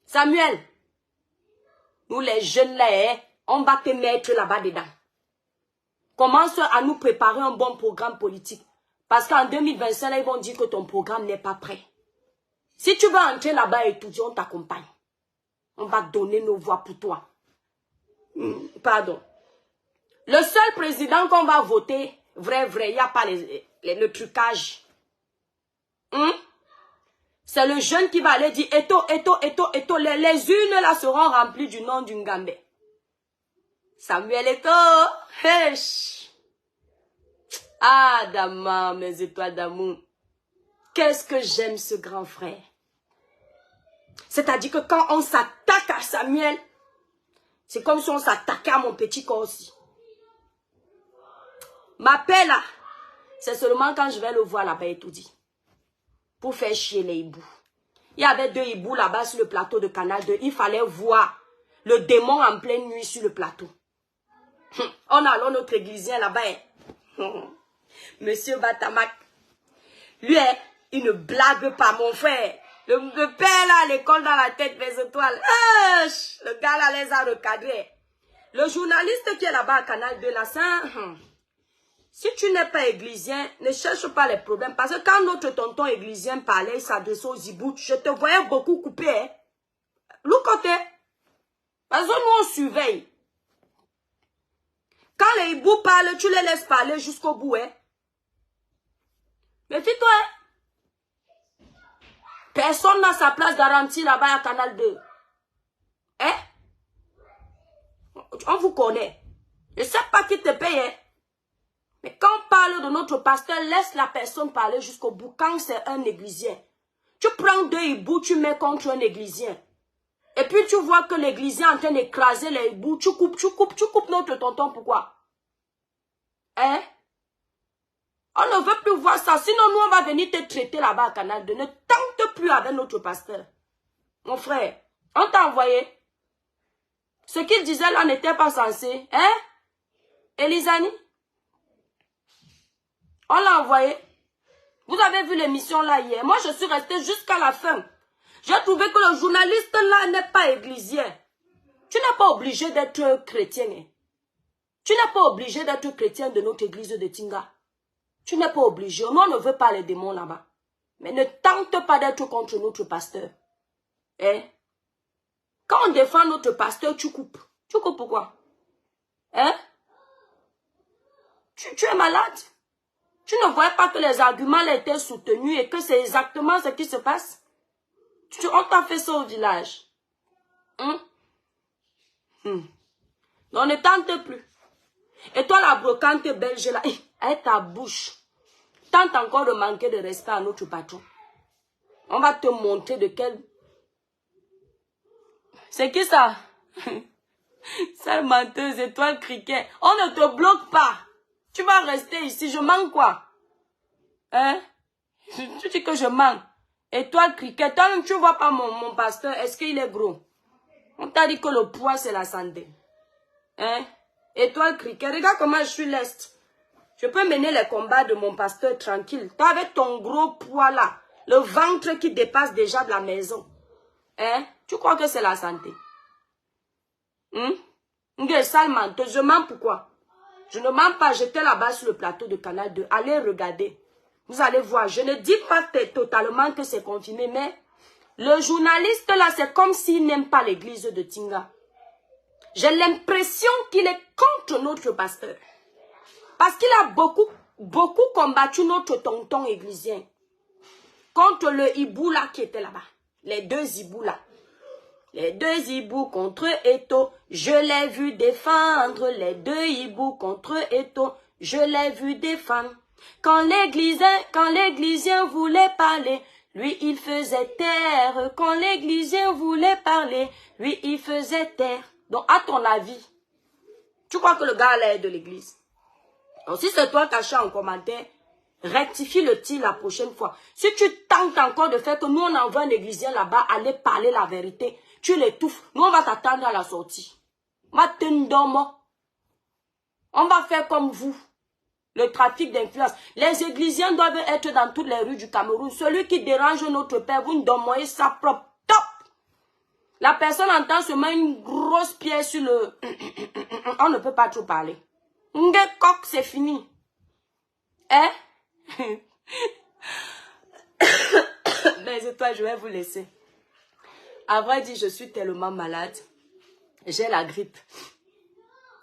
Speaker 1: Samuel, nous les jeunes là, on va te mettre là-bas dedans. Commence à nous préparer un bon programme politique. Parce qu'en 2025, là, ils vont dire que ton programme n'est pas prêt. Si tu vas entrer là-bas et étudier, on t'accompagne. On va donner nos voix pour toi. Pardon. Le seul président qu'on va voter, vrai, il n'y a pas le trucage. C'est le jeune qui va aller dire Eto. Les urnes là seront remplies du nom du Ngambé. Samuel Eto. Ah, Dama, mes étoiles d'amour. Qu'est-ce que j'aime ce grand frère. C'est-à-dire que quand on s'attaque à Samuel, c'est comme si on s'attaquait à mon petit corps aussi. Ma paix là, c'est seulement quand je vais le voir là-bas et tout dit. Pour faire chier les hiboux. Il y avait 2 hiboux là-bas sur le plateau de Canal 2. Il fallait voir le démon en pleine nuit sur le plateau. On a alors notre églisien là-bas. Monsieur Batamak. Lui, il ne blague pas, mon frère. Le père là, à l'école dans la tête, mes étoiles. Le gars là les a recadrés. Le journaliste qui est là-bas à Canal 2 là, ça... Si tu n'es pas églisien, ne cherche pas les problèmes. Parce que quand notre tonton églisien parlait, il s'adressait aux hiboux, je te voyais beaucoup couper. Hein? L'autre côté. Parce que nous, on surveille. Quand les hiboux parlent, tu les laisses parler jusqu'au bout. Hein? Méfie-toi. Hein? Personne n'a sa place garantie là-bas à Canal 2. Hein? On vous connaît. Je ne sais pas qui te paye. Hein? Mais quand on parle de notre pasteur, laisse la personne parler jusqu'au bout. Quand c'est un églisien, tu prends 2 hiboux, tu mets contre un églisien. Et puis tu vois que l'églisien est en train d'écraser les hiboux. Tu coupes notre tonton. Pourquoi? Hein? On ne veut plus voir ça. Sinon, nous, on va venir te traiter là-bas à Canal 2. Ne tente plus avec notre pasteur. Mon frère, on t'a envoyé. Ce qu'il disait là n'était pas censé. Hein? Elisani? On l'a envoyé. Vous avez vu l'émission là hier. Moi, je suis restée jusqu'à la fin. J'ai trouvé que le journaliste là n'est pas églysien. Tu n'es pas obligé d'être chrétien. Hein? Tu n'es pas obligé d'être chrétien de notre église de Tinga. Tu n'es pas obligé. Nous, on ne veut pas les démons là-bas. Mais ne tente pas d'être contre notre pasteur. Hein? Quand on défend notre pasteur, tu coupes. Tu coupes pourquoi? Hein? Tu es malade? Tu ne voyais pas que les arguments étaient soutenus et que c'est exactement ce qui se passe? On t'a fait ça au village. Non, ne tente plus. Et toi, la brocante belge là, avec ta bouche, tente encore de manquer de respect à notre patron. On va te montrer de quel... C'est qui ça? Sale menteuse, étoile criquet. On ne te bloque pas. Tu vas rester ici. Je mens quoi? Hein? Tu dis que je mens. Étoile criquet. Toi, tu vois pas mon pasteur. Est-ce qu'il est gros? On t'a dit que le poids, c'est la santé. Hein? Étoile criquet. Regarde comment je suis leste. Je peux mener les combats de mon pasteur tranquille. Toi, avec ton gros poids là. Le ventre qui dépasse déjà de la maison. Hein? Tu crois que c'est la santé? Sale menteuse. Je mens pourquoi? Je ne mens pas. J'étais là-bas sur le plateau de Canal 2. Allez regarder. Vous allez voir. Je ne dis pas totalement que c'est confirmé, mais le journaliste là, c'est comme s'il n'aime pas l'église de Tinga. J'ai l'impression qu'il est contre notre pasteur. Parce qu'il a beaucoup combattu notre tonton églisien. Contre le hibou là qui était là-bas. Les deux hiboux là. Les deux hiboux contre Eto, je l'ai vu défendre. Les deux hiboux contre Eto, je l'ai vu défendre. Quand l'églisien voulait parler, lui il faisait taire. Quand l'églisien voulait parler, lui il faisait taire. Donc à ton avis, tu crois que le gars là est de l'église? Donc si c'est toi qui as en commentaire, rectifie le tir la prochaine fois. Si tu tentes encore de faire que nous on envoie un églisien là-bas, aller parler la vérité, tu l'étouffes. Nous on va t'attendre à la sortie. On va faire comme vous. Le trafic d'influence. Les églisiens doivent être dans toutes les rues du Cameroun. Celui qui dérange notre père, vous ne donnez sa propre top. La personne entend seulement une grosse pierre sur le... On ne peut pas trop parler. Coq, c'est fini. Hein? Mais toi, je vais vous laisser. À vrai dire, je suis tellement malade. J'ai la grippe.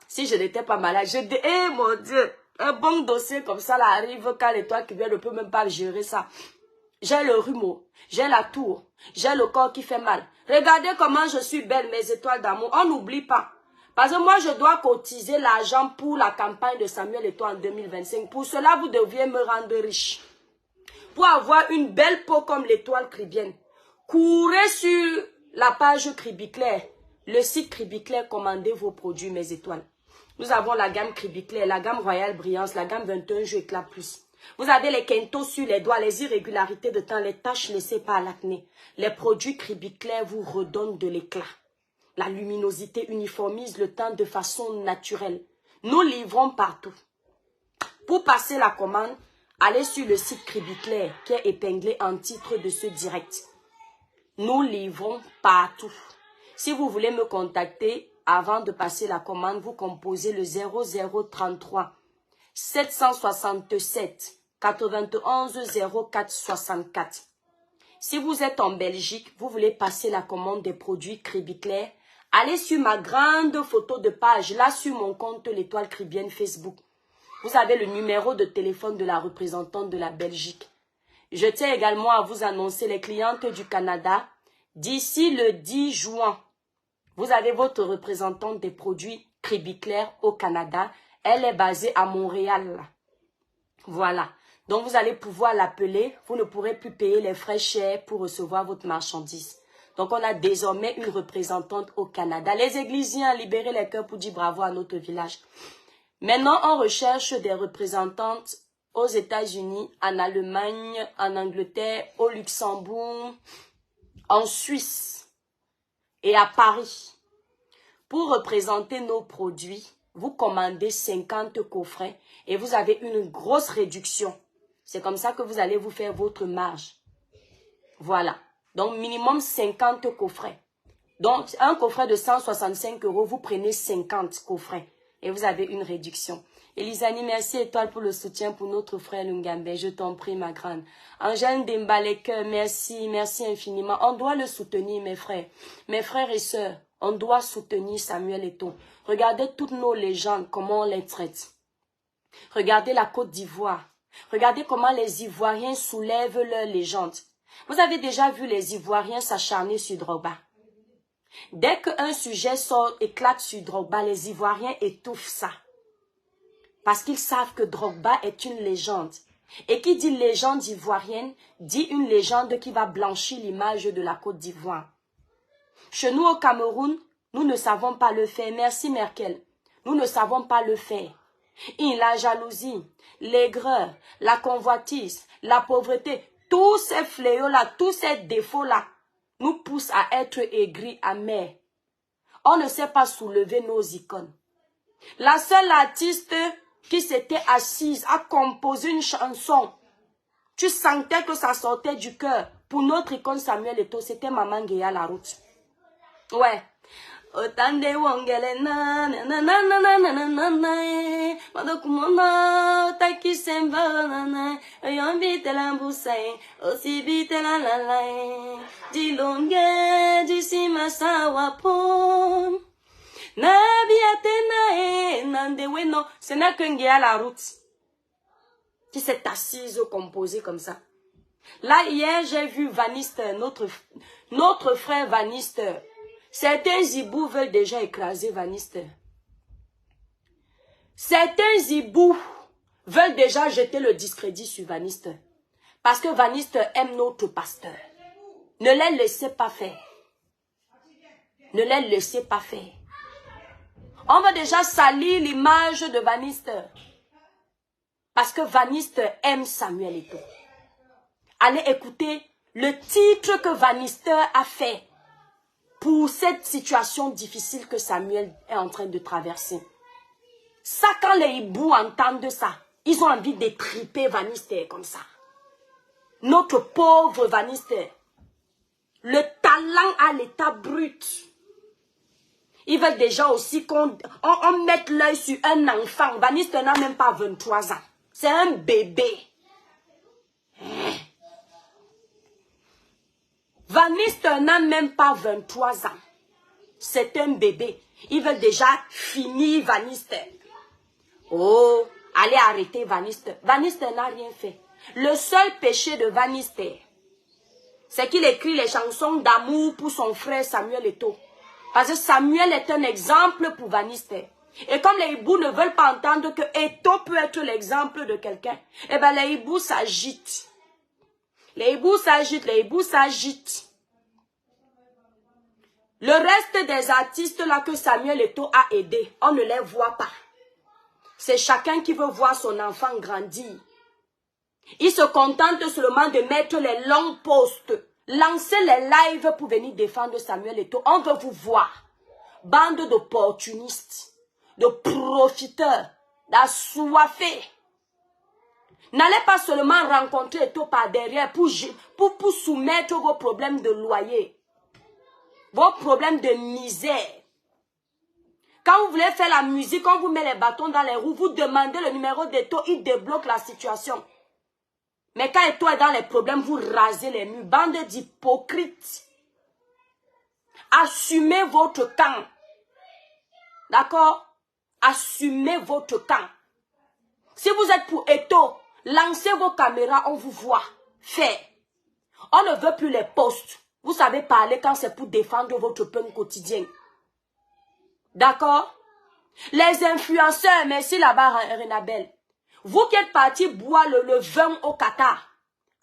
Speaker 1: Si je n'étais pas malade, eh mon Dieu, un bon dossier comme ça là arrive quand l'étoile qui vient ne peut même pas gérer ça. J'ai le rhume, j'ai la toux, j'ai le corps qui fait mal. Regardez comment je suis belle, mes étoiles d'amour. On n'oublie pas. Parce que moi, je dois cotiser l'argent pour la campagne de Samuel Eto'o en 2025. Pour cela, vous deviez me rendre riche. Pour avoir une belle peau comme l'étoile cribienne. Courez sur la page Cribiclair, le site Cribiclair, commandez vos produits, mes étoiles. Nous avons la gamme Cribiclair, la gamme Royale Brillance, la gamme 21 Jeux Éclat Plus. Vous avez les quintos sur les doigts, les irrégularités de temps, les taches laissées par l'acné. Les produits Cribiclair vous redonnent de l'éclat. La luminosité uniformise le teint de façon naturelle. Nous livrons partout. Pour passer la commande, allez sur le site Cribiclair qui est épinglé en titre de ce direct. Nous livrons partout. Si vous voulez me contacter avant de passer la commande, vous composez le 0033 767 91 04 64. Si vous êtes en Belgique, vous voulez passer la commande des produits Cribiclair, allez sur ma grande photo de page, là sur mon compte l'étoile cribienne Facebook. Vous avez le numéro de téléphone de la représentante de la Belgique. Je tiens également à vous annoncer les clientes du Canada. D'ici le 10 juin, vous avez votre représentante des produits Cribiclair au Canada. Elle est basée à Montréal. Voilà. Donc, vous allez pouvoir l'appeler. Vous ne pourrez plus payer les frais chers pour recevoir votre marchandise. Donc, on a désormais une représentante au Canada. Les églisiens, libérez les cœurs pour dire bravo à notre village. Maintenant, on recherche des représentantes aux États-Unis, en Allemagne, en Angleterre, au Luxembourg, en Suisse et à Paris. Pour représenter nos produits, vous commandez 50 coffrets et vous avez une grosse réduction. C'est comme ça que vous allez vous faire votre marge. Voilà. Donc, minimum 50 coffrets. Donc, un coffret de 165 €, vous prenez 50 coffrets et vous avez une réduction. Elisani, merci Étoile pour le soutien pour notre frère Lungambe. Je t'en prie, ma grande. Angèle Dembalek, merci, merci infiniment. On doit le soutenir, mes frères et sœurs. On doit soutenir Samuel Eto'o. Regardez toutes nos légendes, comment on les traite. Regardez la Côte d'Ivoire. Regardez comment les Ivoiriens soulèvent leurs légendes. Vous avez déjà vu les Ivoiriens s'acharner sur Drogba. Dès qu'un sujet sort, éclate sur Drogba, les Ivoiriens étouffent ça. Parce qu'ils savent que Drogba est une légende. Et qui dit légende ivoirienne, dit une légende qui va blanchir l'image de la Côte d'Ivoire. Chez nous au Cameroun, nous ne savons pas le faire. Merci Merkel. Nous ne savons pas le faire. Et la jalousie, l'aigreur, la convoitise, la pauvreté, tous ces fléaux-là, tous ces défauts-là, nous poussent à être aigris, amers. On ne sait pas soulever nos icônes. La seule artiste qui s'était assise à composer une chanson, tu sentais que ça sortait du cœur. Pour notre icône Samuel Eto'o, c'était Maman Guéa la route. Ouais. Otande wongele na na na na na na na na na madokumona taki semba na na yombi telambusai osibi telalala dilonge disima sawapon nabiatena nandewe non, ce n'est qu'un gars à la route qui s'est assise composé comme ça. Là hier j'ai vu Vanister, notre frère Vanister. Certains hiboux veulent déjà écraser Vanister. Certains hiboux veulent déjà jeter le discrédit sur Vanister. Parce que Vanister aime notre pasteur. Ne les laissez pas faire. Ne les laissez pas faire. On va déjà salir l'image de Vanister. Parce que Vanister aime Samuel Eto'o. Allez écouter le titre que Vanister a fait pour cette situation difficile que Samuel est en train de traverser. Ça, quand les hiboux entendent ça, ils ont envie de triper Vanister comme ça. Notre pauvre Vanister, le talent à l'état brut. Ils veulent déjà aussi qu'on mette l'œil sur un enfant. Vanister n'a même pas 23 ans. C'est un bébé. Vanister n'a même pas 23 ans. C'est un bébé. Ils veulent déjà finir Vanister. Oh, allez arrêter Vanister. Vanister n'a rien fait. Le seul péché de Vanister, c'est qu'il écrit les chansons d'amour pour son frère Samuel Eto'o. Parce que Samuel est un exemple pour Vanister. Et comme les hiboux ne veulent pas entendre que Eto'o peut être l'exemple de quelqu'un, eh bien les hiboux s'agitent. Les hiboux s'agitent, les hiboux s'agitent. Le reste des artistes là que Samuel Eto'o a aidé, on ne les voit pas. C'est chacun qui veut voir son enfant grandir. Il se contente seulement de mettre les longs posts, lancer les lives pour venir défendre Samuel Eto'o. On veut vous voir. Bande d'opportunistes, de profiteurs, d'assoiffés. N'allez pas seulement rencontrer Eto'o par derrière pour soumettre vos problèmes de loyer, vos problèmes de misère. Quand vous voulez faire la musique, on vous met les bâtons dans les roues, vous demandez le numéro d'Eto'o, il débloque la situation. Mais quand Eto'o est dans les problèmes, vous rasez les murs. Bande d'hypocrites. Assumez votre camp. D'accord? Assumez votre camp. Si vous êtes pour Eto'o, lancez vos caméras, on vous voit. Fait. On ne veut plus les posts. Vous savez parler quand c'est pour défendre votre pain quotidien. D'accord? Les influenceurs, merci là-bas, Renabel. Vous qui êtes parti boire le vin au Qatar,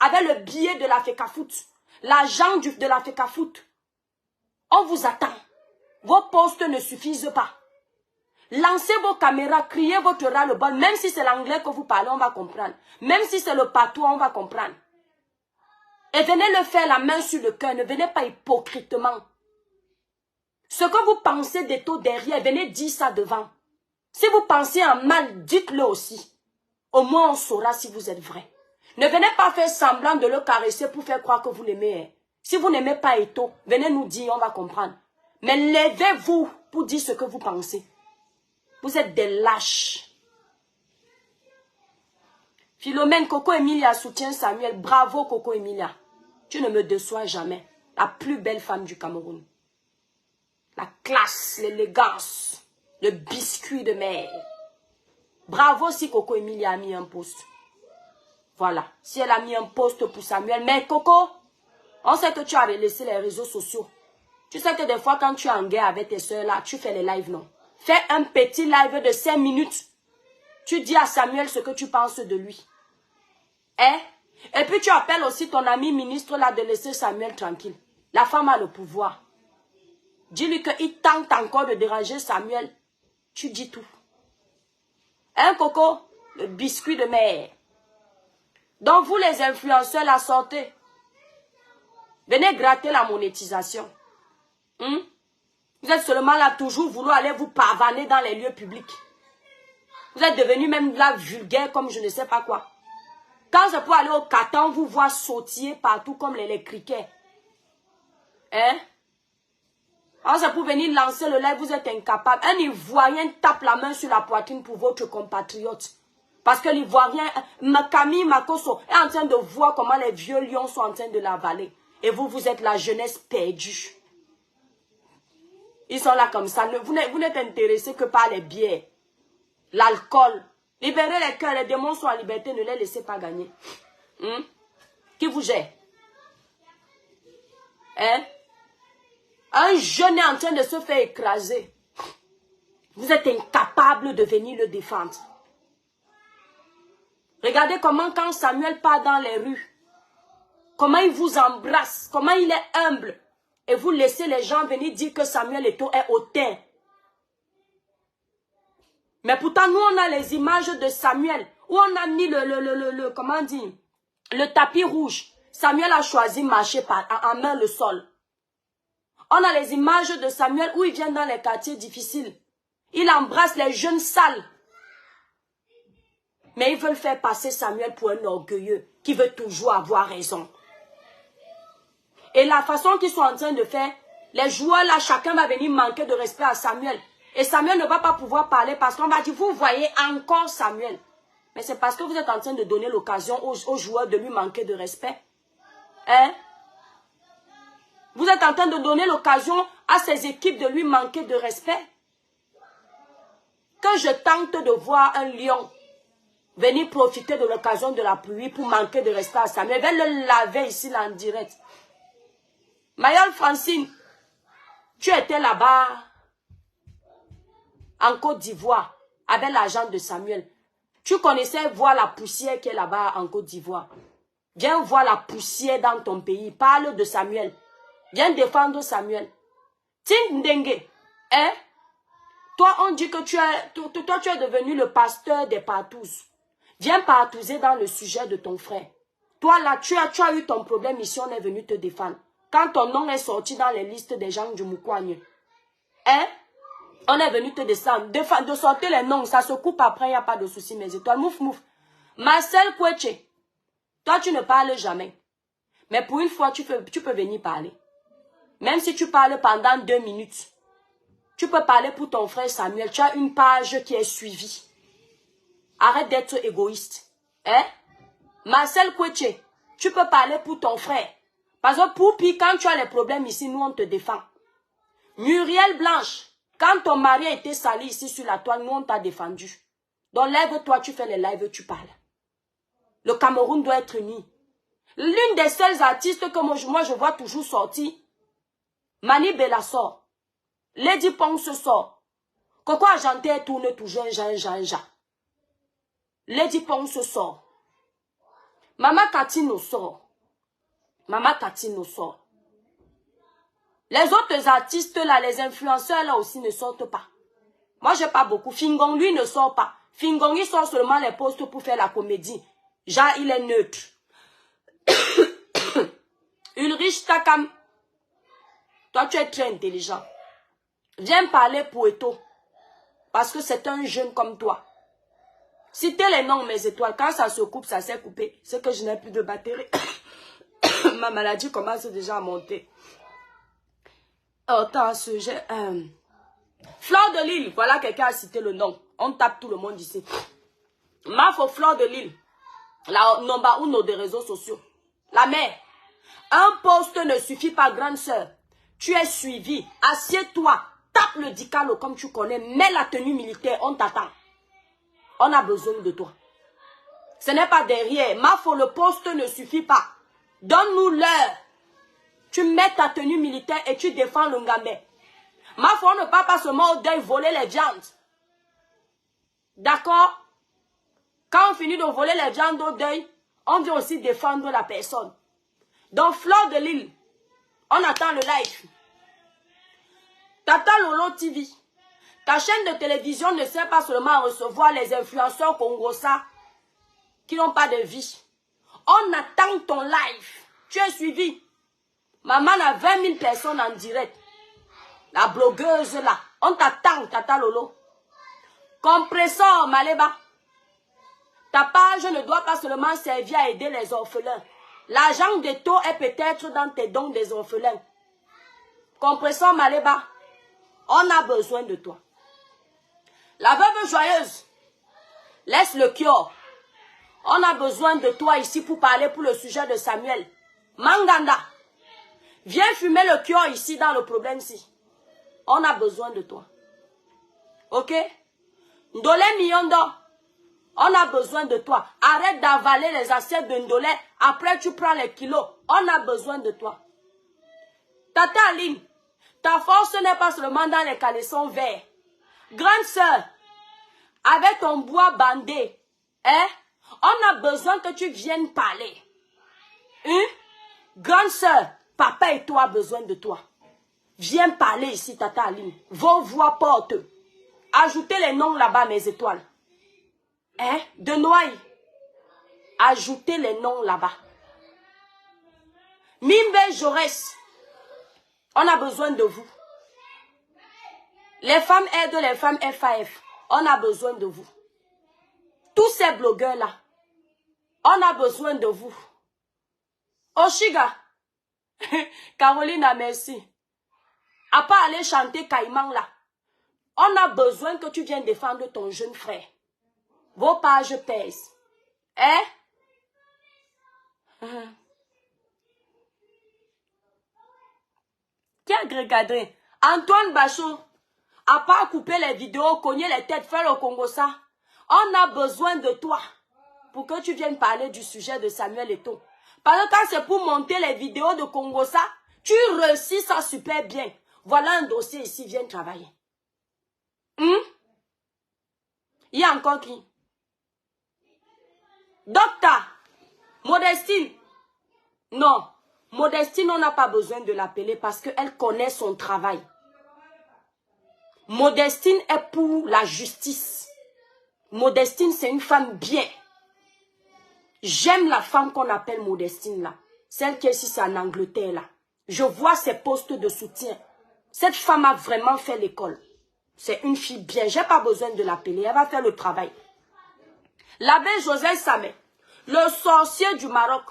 Speaker 1: avec le billet de la FECAFOOT, l'argent de la FECAFOOT, on vous attend. Vos postes ne suffisent pas. Lancez vos caméras, criez votre ras-le-bol. Même si c'est l'anglais que vous parlez, on va comprendre. Même si c'est le patois, on va comprendre. Et venez le faire la main sur le cœur. Ne venez pas hypocritement. Ce que vous pensez d'Eto derrière, venez dire ça devant. Si vous pensez en mal, dites-le aussi. Au moins, on saura si vous êtes vrai. Ne venez pas faire semblant de le caresser pour faire croire que vous l'aimez. Si vous n'aimez pas Eto, venez nous dire, on va comprendre. Mais levez-vous pour dire ce que vous pensez. Vous êtes des lâches. Philomène, Coco Emilia soutient Samuel. Bravo, Coco Emilia. Tu ne me déçois jamais. La plus belle femme du Cameroun. La classe, l'élégance, le biscuit de mer. Bravo si Coco Emilia a mis un post. Voilà. Si elle a mis un post pour Samuel. Mais Coco, on sait que tu as laissé les réseaux sociaux. Tu sais que des fois, quand tu es en guerre avec tes soeurs là, tu fais les lives, non? Fais un petit live de 5 minutes. Tu dis à Samuel ce que tu penses de lui. Hein? Et puis tu appelles aussi ton ami ministre là de laisser Samuel tranquille. La femme a le pouvoir. Dis-lui qu'il tente encore de déranger Samuel. Tu dis tout. Hein, Coco? Le biscuit de mer. Donc vous les influenceurs, la sortez. Venez gratter la monétisation. Vous êtes seulement là toujours vouloir aller vous pavaner dans les lieux publics. Vous êtes devenu même là vulgaire comme je ne sais pas quoi. Quand c'est pour aller au Catan, vous voit sautiller partout comme les criquets. Hein? Quand c'est pour venir lancer le live, vous êtes incapable. Un Ivoirien tape la main sur la poitrine pour votre compatriote. Parce que l'Ivoirien, Camille Makosso, est en train de voir comment les vieux lions sont en train de l'avaler. Et vous, vous êtes la jeunesse perdue. Ils sont là comme ça. Vous n'êtes intéressés que par les bières, l'alcool. Libérez les cœurs, les démons sont en liberté, ne les laissez pas gagner. Qui vous gère? Hein? Un jeune est en train de se faire écraser. Vous êtes incapable de venir le défendre. Regardez comment quand Samuel part dans les rues, comment il vous embrasse, comment il est humble. Et vous laissez les gens venir dire que Samuel Eto'o est hautain. Mais pourtant, nous, on a les images de Samuel, où on a mis comment dire, le tapis rouge. Samuel a choisi de marcher en main le sol. On a les images de Samuel où il vient dans les quartiers difficiles. Il embrasse les jeunes sales. Mais ils veulent faire passer Samuel pour un orgueilleux qui veut toujours avoir raison. Et la façon qu'ils sont en train de faire, les joueurs là, chacun va venir manquer de respect à Samuel. Et Samuel ne va pas pouvoir parler parce qu'on va dire, vous voyez encore Samuel. Mais c'est parce que vous êtes en train de donner l'occasion aux joueurs de lui manquer de respect. Hein? Vous êtes en train de donner l'occasion à ces équipes de lui manquer de respect. Que je tente de voir un lion venir profiter de l'occasion de la pluie pour manquer de respect à Samuel. Je vais le laver ici là en direct. Mayol Francine, tu étais là-bas en Côte d'Ivoire avec l'agent de Samuel. Tu connaissais voir la poussière qui est là-bas en Côte d'Ivoire. Viens voir la poussière dans ton pays. Parle de Samuel. Viens défendre Samuel. Tindengue, hein? Toi, on dit que tu es devenu le pasteur des partous. Viens partouzer dans le sujet de ton frère. Toi, là, tu as eu ton problème ici, on est venu te défendre. Quand ton nom est sorti dans les listes des gens du Moukouagne, hein? On est venu te descendre. De sortir les noms, ça se coupe après, il n'y a pas de souci, mes étoiles. Mouf, mouf. Marcel Koueche, toi, tu ne parles jamais. Mais pour une fois, tu peux venir parler. Même si tu parles pendant 2 minutes, tu peux parler pour ton frère Samuel. Tu as une page qui est suivie. Arrête d'être égoïste. Hein? Marcel Koueche, tu peux parler pour ton frère. Parce que Poupi, quand tu as les problèmes ici, nous, on te défend. Muriel Blanche, quand ton mari a été sali ici sur la toile, nous, on t'a défendu. Donc, lève-toi, tu fais les lives, tu parles. Le Cameroun doit être uni. L'une des seules artistes que moi, je vois toujours sortir, Mani Bella sort. Lady Ponce sort. Coco Argenté tourne toujours un. Lady Ponce sort. Mama Katino sort. Mama Katino sort. Les autres artistes là, les influenceurs là aussi ne sortent pas. Moi, j'ai pas beaucoup. Fingong, lui, ne sort pas. Fingong, il sort seulement les postes pour faire la comédie. Genre, il est neutre. Ulrich Takam, toi, tu es très intelligent. Viens parler Poeto. Parce que c'est un jeune comme toi. Citez les noms, mes étoiles. Quand ça se coupe, ça s'est coupé. C'est que je n'ai plus de batterie. Ma maladie commence déjà à monter. Attends, sujet. Fleur de Lille. Voilà, quelqu'un a cité le nom. On tape tout le monde ici. Mafo Fleur de Lille. La number uno des réseaux sociaux. La mère. Un poste ne suffit pas, grande sœur. Tu es suivi. Assieds-toi. Tape le dicalo comme tu connais. Mets la tenue militaire. On t'attend. On a besoin de toi. Ce n'est pas derrière. Mafo, le poste ne suffit pas. Donne-nous l'heure. Tu mets ta tenue militaire et tu défends le Ngambé. Mafo, on ne parle pas seulement au deuil voler les viandes. D'accord? Quand on finit de voler les viandes au deuil, on vient aussi défendre la personne. Donc, Fleur de Lille, on attend le live. Tata Lolo TV, ta chaîne de télévision ne sert pas seulement à recevoir les influenceurs congolais qui n'ont pas de vie. On attend ton live. Tu es suivi. Maman a 20 000 personnes en direct. La blogueuse là. On t'attend, Tata Lolo. Compresseur Maléba. Ta page ne doit pas seulement servir à aider les orphelins. L'argent de taux est peut-être dans tes dons des orphelins. Compresseur Maléba. On a besoin de toi. La veuve joyeuse. Laisse le cœur. On a besoin de toi ici pour parler pour le sujet de Samuel. Manganda. Viens fumer le cœur ici dans le problème-ci. On a besoin de toi. Ok? Ndolé Miondo. On a besoin de toi. Arrête d'avaler les assiettes de Ndolé. Après, tu prends les kilos. On a besoin de toi. Tata Aline. Ta force n'est pas seulement dans les caleçons verts. Grande sœur. Avec ton bois bandé. Hein? On a besoin que tu viennes parler. Hein? Grande sœur, papa et toi ont besoin de toi. Viens parler ici, Tata Aline. Vos voix portent. Ajoutez les noms là-bas, mes étoiles. Hein? De Noailles. Ajoutez les noms là-bas. Mimbe Jaurès. On a besoin de vous. Les femmes aident les femmes FAF. On a besoin de vous. Tous ces blogueurs-là, on a besoin de vous. Oshiga, Carolina, merci. À part aller chanter Caïman là, on a besoin que tu viennes défendre ton jeune frère. Vos pages pèsent. Hein? Qui a regardé? Antoine Bachot, à part couper les vidéos, cogner les têtes, faire le Congo ça. On a besoin de toi pour que tu viennes parler du sujet de Samuel Eto'o. Parce que quand c'est pour monter les vidéos de Congo ça, tu réussis ça super bien. Voilà un dossier ici, viens travailler. Il y a encore qui? Docteur, Modestine. Non, Modestine, on n'a pas besoin de l'appeler parce qu'elle connaît son travail. Modestine est pour la justice. Modestine, c'est une femme bien. J'aime la femme qu'on appelle Modestine là. Celle qui est ici, c'est en Angleterre là. Je vois ses postes de soutien. Cette femme a vraiment fait l'école. C'est une fille bien. J'ai pas besoin de l'appeler. Elle va faire le travail. L'abbé Joseph Samé, le sorcier du Maroc.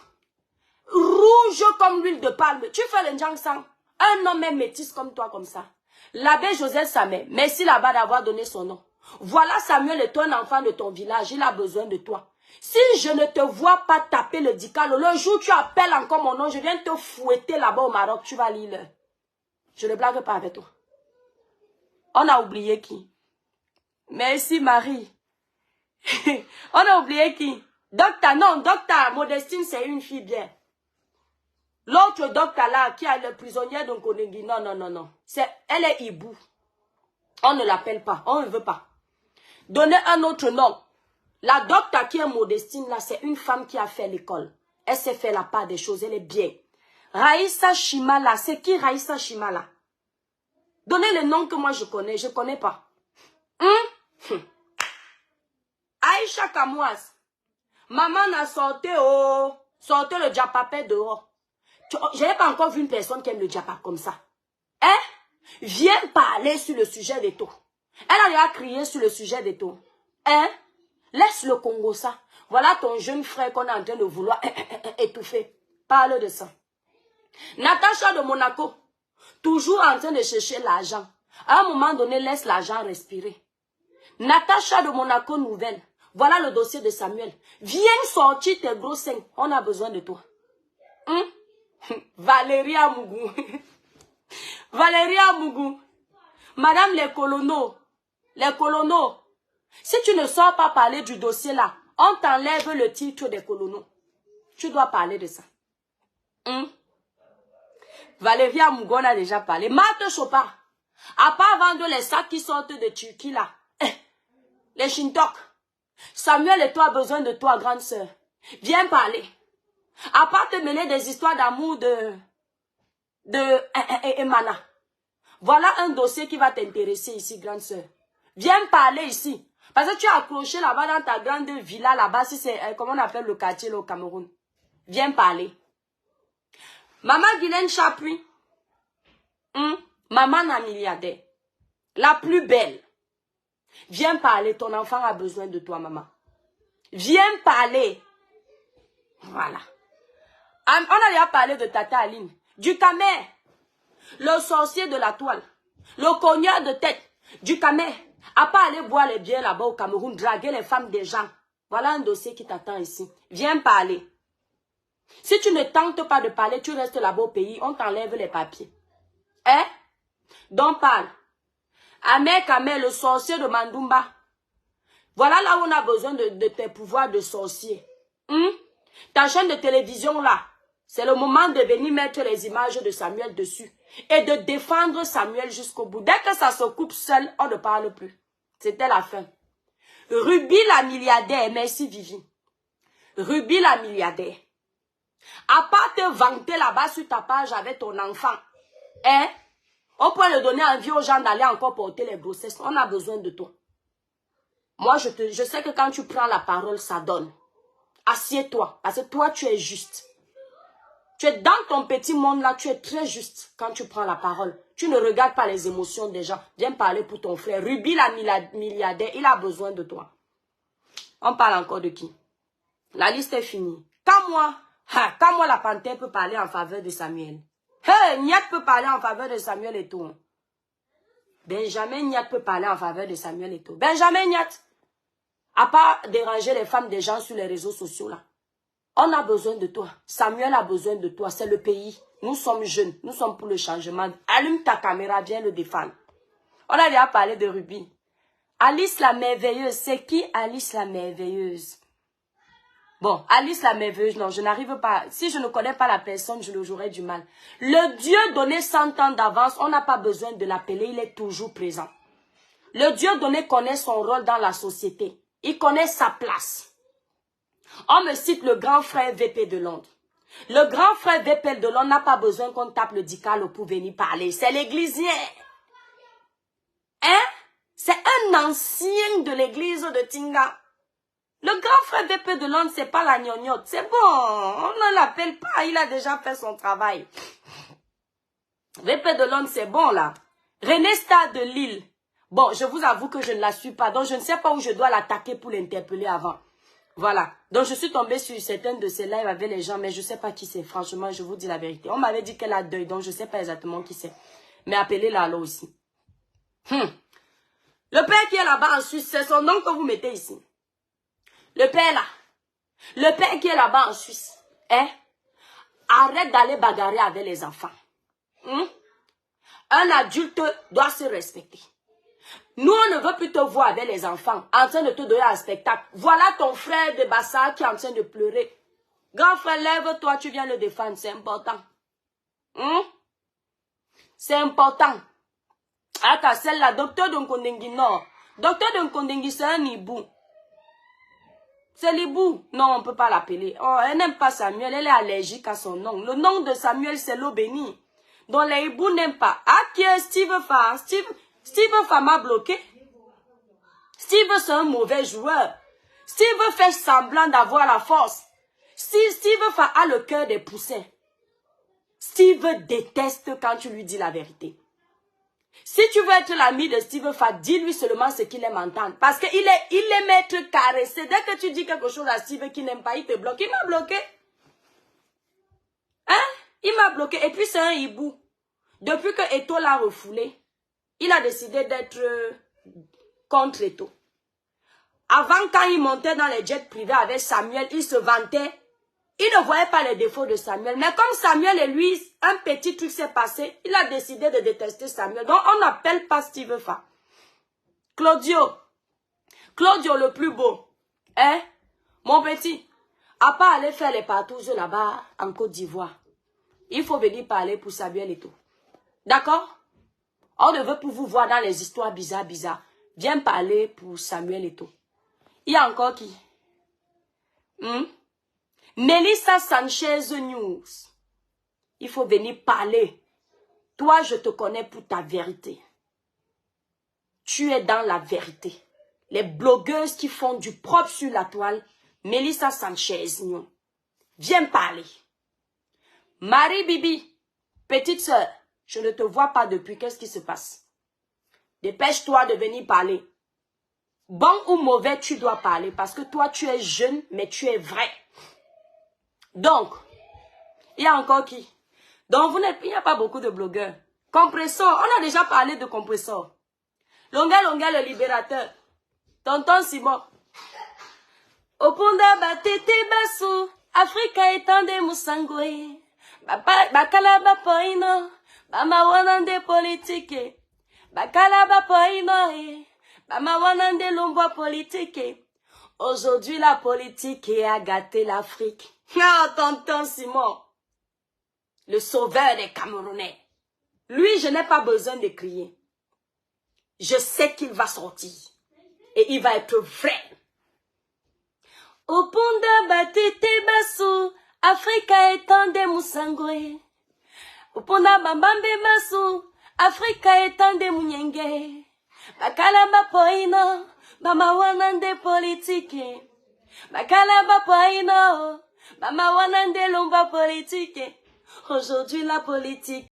Speaker 1: Rouge comme l'huile de palme. Tu fais le Njangsang. Un homme est métis comme toi comme ça. L'abbé Joseph Samé, merci là-bas d'avoir donné son nom. Voilà Samuel est un enfant de ton village, il a besoin de toi. Si je ne te vois pas taper le dicalo, le jour où tu appelles encore mon nom, je viens te fouetter là-bas au Maroc, tu vas lire. Je ne blague pas avec toi. On a oublié qui? Merci Marie. On a oublié qui? Docteur, non, docteur Modestine, c'est une fille bien. L'autre docteur là, qui est le prisonnier de Konengi, non, non, non, non. Elle est hibou. On ne l'appelle pas, on ne veut pas. Donnez un autre nom. La docteur qui est Modestine là, c'est une femme qui a fait l'école. Elle sait faire la part des choses, elle est bien. Raïssa Shimala, c'est qui Raïssa Shimala? Donnez le nom que moi je connais pas. Aïcha Kamouaz, maman n'a sorti, oh, sortez le diapapé dehors. Je n'ai pas encore vu une personne qui aime le diapap comme ça. Hein? Viens parler sur le sujet des taux. Elle a déjà crié sur le sujet des taux. Hein? Laisse le Congo ça. Voilà ton jeune frère qu'on est en train de vouloir étouffer. Parle de ça. Natacha de Monaco, toujours en train de chercher l'argent. À un moment donné, laisse l'argent respirer. Natacha de Monaco nouvelle. Voilà le dossier de Samuel. Viens sortir tes gros seins. On a besoin de toi. Hein? Valéria Mougou. Valéria Mougou. Madame les colonaux. Les colonaux. Si tu ne sors pas parler du dossier là, on t'enlève le titre des colonaux. Tu dois parler de ça. Hein? Valéria Mougou a déjà parlé. Marthe Chopard. À part vendre les sacs qui sortent de Turquie là. Les Shintok. Samuel et toi a besoin de toi, grande sœur. Viens parler. À part te mêler des histoires d'amour de Emana. Voilà un dossier qui va t'intéresser ici, grande sœur. Viens parler ici. Parce que tu es accroché là-bas dans ta grande villa là-bas, si c'est, comment on appelle le quartier là, au Cameroun. Viens parler. Maman Guylaine Chapuis. Maman n'a milliardaire. La plus belle. Viens parler, ton enfant a besoin de toi, maman. Viens parler. Voilà. On a déjà parlé de Tata Aline. Du Camer. Le sorcier de la toile. Le cogneur de tête. Du Camer. À pas aller boire les bières là-bas au Cameroun, draguer les femmes des gens. Voilà un dossier qui t'attend ici. Viens parler. Si tu ne tentes pas de parler, tu restes là-bas au pays, on t'enlève les papiers. Hein? Donc parle. Ahmed Kamel, le sorcier de Mandumba. Voilà là où on a besoin de tes pouvoirs de sorcier. Ta chaîne de télévision là, c'est le moment de venir mettre les images de Samuel dessus. Et de défendre Samuel jusqu'au bout. Dès que ça se coupe seul, on ne parle plus. C'était la fin. Ruby la milliardaire, merci Vivi. Ruby la milliardaire. À part te vanter là-bas sur ta page avec ton enfant, hein? On peut le donner envie aux gens d'aller encore porter les grossesses. On a besoin de toi. Moi, je sais que quand tu prends la parole, ça donne. Assieds-toi, parce que toi, tu es juste. Tu es dans ton petit monde là, tu es très juste quand tu prends la parole. Tu ne regardes pas les émotions des gens. Viens parler pour ton frère. Ruby la milliardaire, il a besoin de toi. On parle encore de qui? La liste est finie. Quand moi la panthère peut parler en faveur de Samuel. Hey, Niat peut parler en faveur de Samuel et tout. Benjamin Niat peut parler en faveur de Samuel et tout. Benjamin Niat. À part déranger les femmes des gens sur les réseaux sociaux là. On a besoin de toi. Samuel a besoin de toi. C'est le pays. Nous sommes jeunes. Nous sommes pour le changement. Allume ta caméra. Viens le défendre. On a déjà parlé de Ruby. Alice la merveilleuse. C'est qui Alice la merveilleuse? Bon, Alice la merveilleuse, non, je n'arrive pas. Si je ne connais pas la personne, j'aurais du mal. Le Dieu donné 100 ans d'avance, on n'a pas besoin de l'appeler. Il est toujours présent. Le Dieu donné connaît son rôle dans la société. Il connaît sa place. On me cite le grand frère VP de Londres. Le grand frère VP de Londres n'a pas besoin qu'on tape le dicale pour venir parler. C'est l'églisien. Hein? C'est un ancien de l'église de Tinga. Le grand frère VP de Londres, c'est pas la gnognotte. C'est bon. On ne l'appelle pas. Il a déjà fait son travail. VP de Londres, c'est bon là. René Star de Lille. Bon, je vous avoue que je ne la suis pas. Donc, je ne sais pas où je dois l'attaquer pour l'interpeller avant. Voilà. Donc, je suis tombée sur certains de ces lives avec les gens, mais je ne sais pas qui c'est. Franchement, je vous dis la vérité. On m'avait dit qu'elle a deuil, donc je ne sais pas exactement qui c'est. Mais appelez-la là aussi. Le père qui est là-bas en Suisse, c'est son nom que vous mettez ici. Le père là. Le père qui est là-bas en Suisse. Hein? Arrête d'aller bagarrer avec les enfants. Un adulte doit se respecter. Nous, on ne veut plus te voir avec les enfants en train de te donner un spectacle. Voilà ton frère de Bassar qui est en train de pleurer. Grand frère, lève-toi, tu viens le défendre. C'est important. C'est important. Attends, celle-là, docteur Nkondengi, non. Docteur Nkondengi, c'est un hibou. C'est l'hibou. Non, on ne peut pas l'appeler. Oh, elle n'aime pas Samuel, elle est allergique à son nom. Le nom de Samuel, c'est l'eau bénie. Donc les hiboux n'aiment pas. Ah, qui est Steve Fa? Steve Fa m'a bloqué. Steve, c'est un mauvais joueur. Steve fait semblant d'avoir la force. Steve a le cœur des poussins. Steve déteste quand tu lui dis la vérité. Si tu veux être l'ami de Steve Fa, dis-lui seulement ce qu'il aime entendre. Parce qu'il aime être caressé. Dès que tu dis quelque chose à Steve qu'il n'aime pas, il te bloque. Il m'a bloqué. Hein? Il m'a bloqué. Et puis c'est un hibou. Depuis que Eto l'a refoulé, il a décidé d'être contre Eto. Avant, quand il montait dans les jets privés avec Samuel, il se vantait. Il ne voyait pas les défauts de Samuel. Mais comme Samuel et lui, un petit truc s'est passé, il a décidé de détester Samuel. Donc, on n'appelle pas Steve Fa. Claudio le plus beau. Hein? Mon petit, à part aller faire les partouches là-bas en Côte d'Ivoire, il faut venir parler pour Samuel et tout. D'accord? On ne veut plus vous voir dans les histoires bizarres. Viens parler pour Samuel et tout. Il y a encore qui? Melissa Sanchez News. Il faut venir parler. Toi, je te connais pour ta vérité. Tu es dans la vérité. Les blogueuses qui font du propre sur la toile, Melissa Sanchez News. Viens parler. Marie Bibi, petite sœur, je ne te vois pas depuis. Qu'est-ce qui se passe? Dépêche-toi de venir parler. Bon ou mauvais, tu dois parler parce que toi, tu es jeune, mais tu es vrai. Donc, il y a encore qui? Donc, il n'y a pas beaucoup de blogueurs. Compressor, on a déjà parlé de Compressor. Longa, le libérateur. Tonton Simon. Opunda batete basu, Afrika etande musangwe. Bakala bapoino, bama wanande politique. Bakala bapoino, bama wanande lomboa politique. Aujourd'hui, la politique a gâté l'Afrique. Ah, tonton Simon, le sauveur des Camerounais. Lui, je n'ai pas besoin de crier. Je sais qu'il va sortir. Et il va être vrai. Opunda batete basu, Afrika etande musangwe. Opunda bambambe basu, Afrika etande munyenge. Bakala bapoino, bama wanande politique. Bakala bapoino, bama wanande lomba politique. Aujourd'hui la politique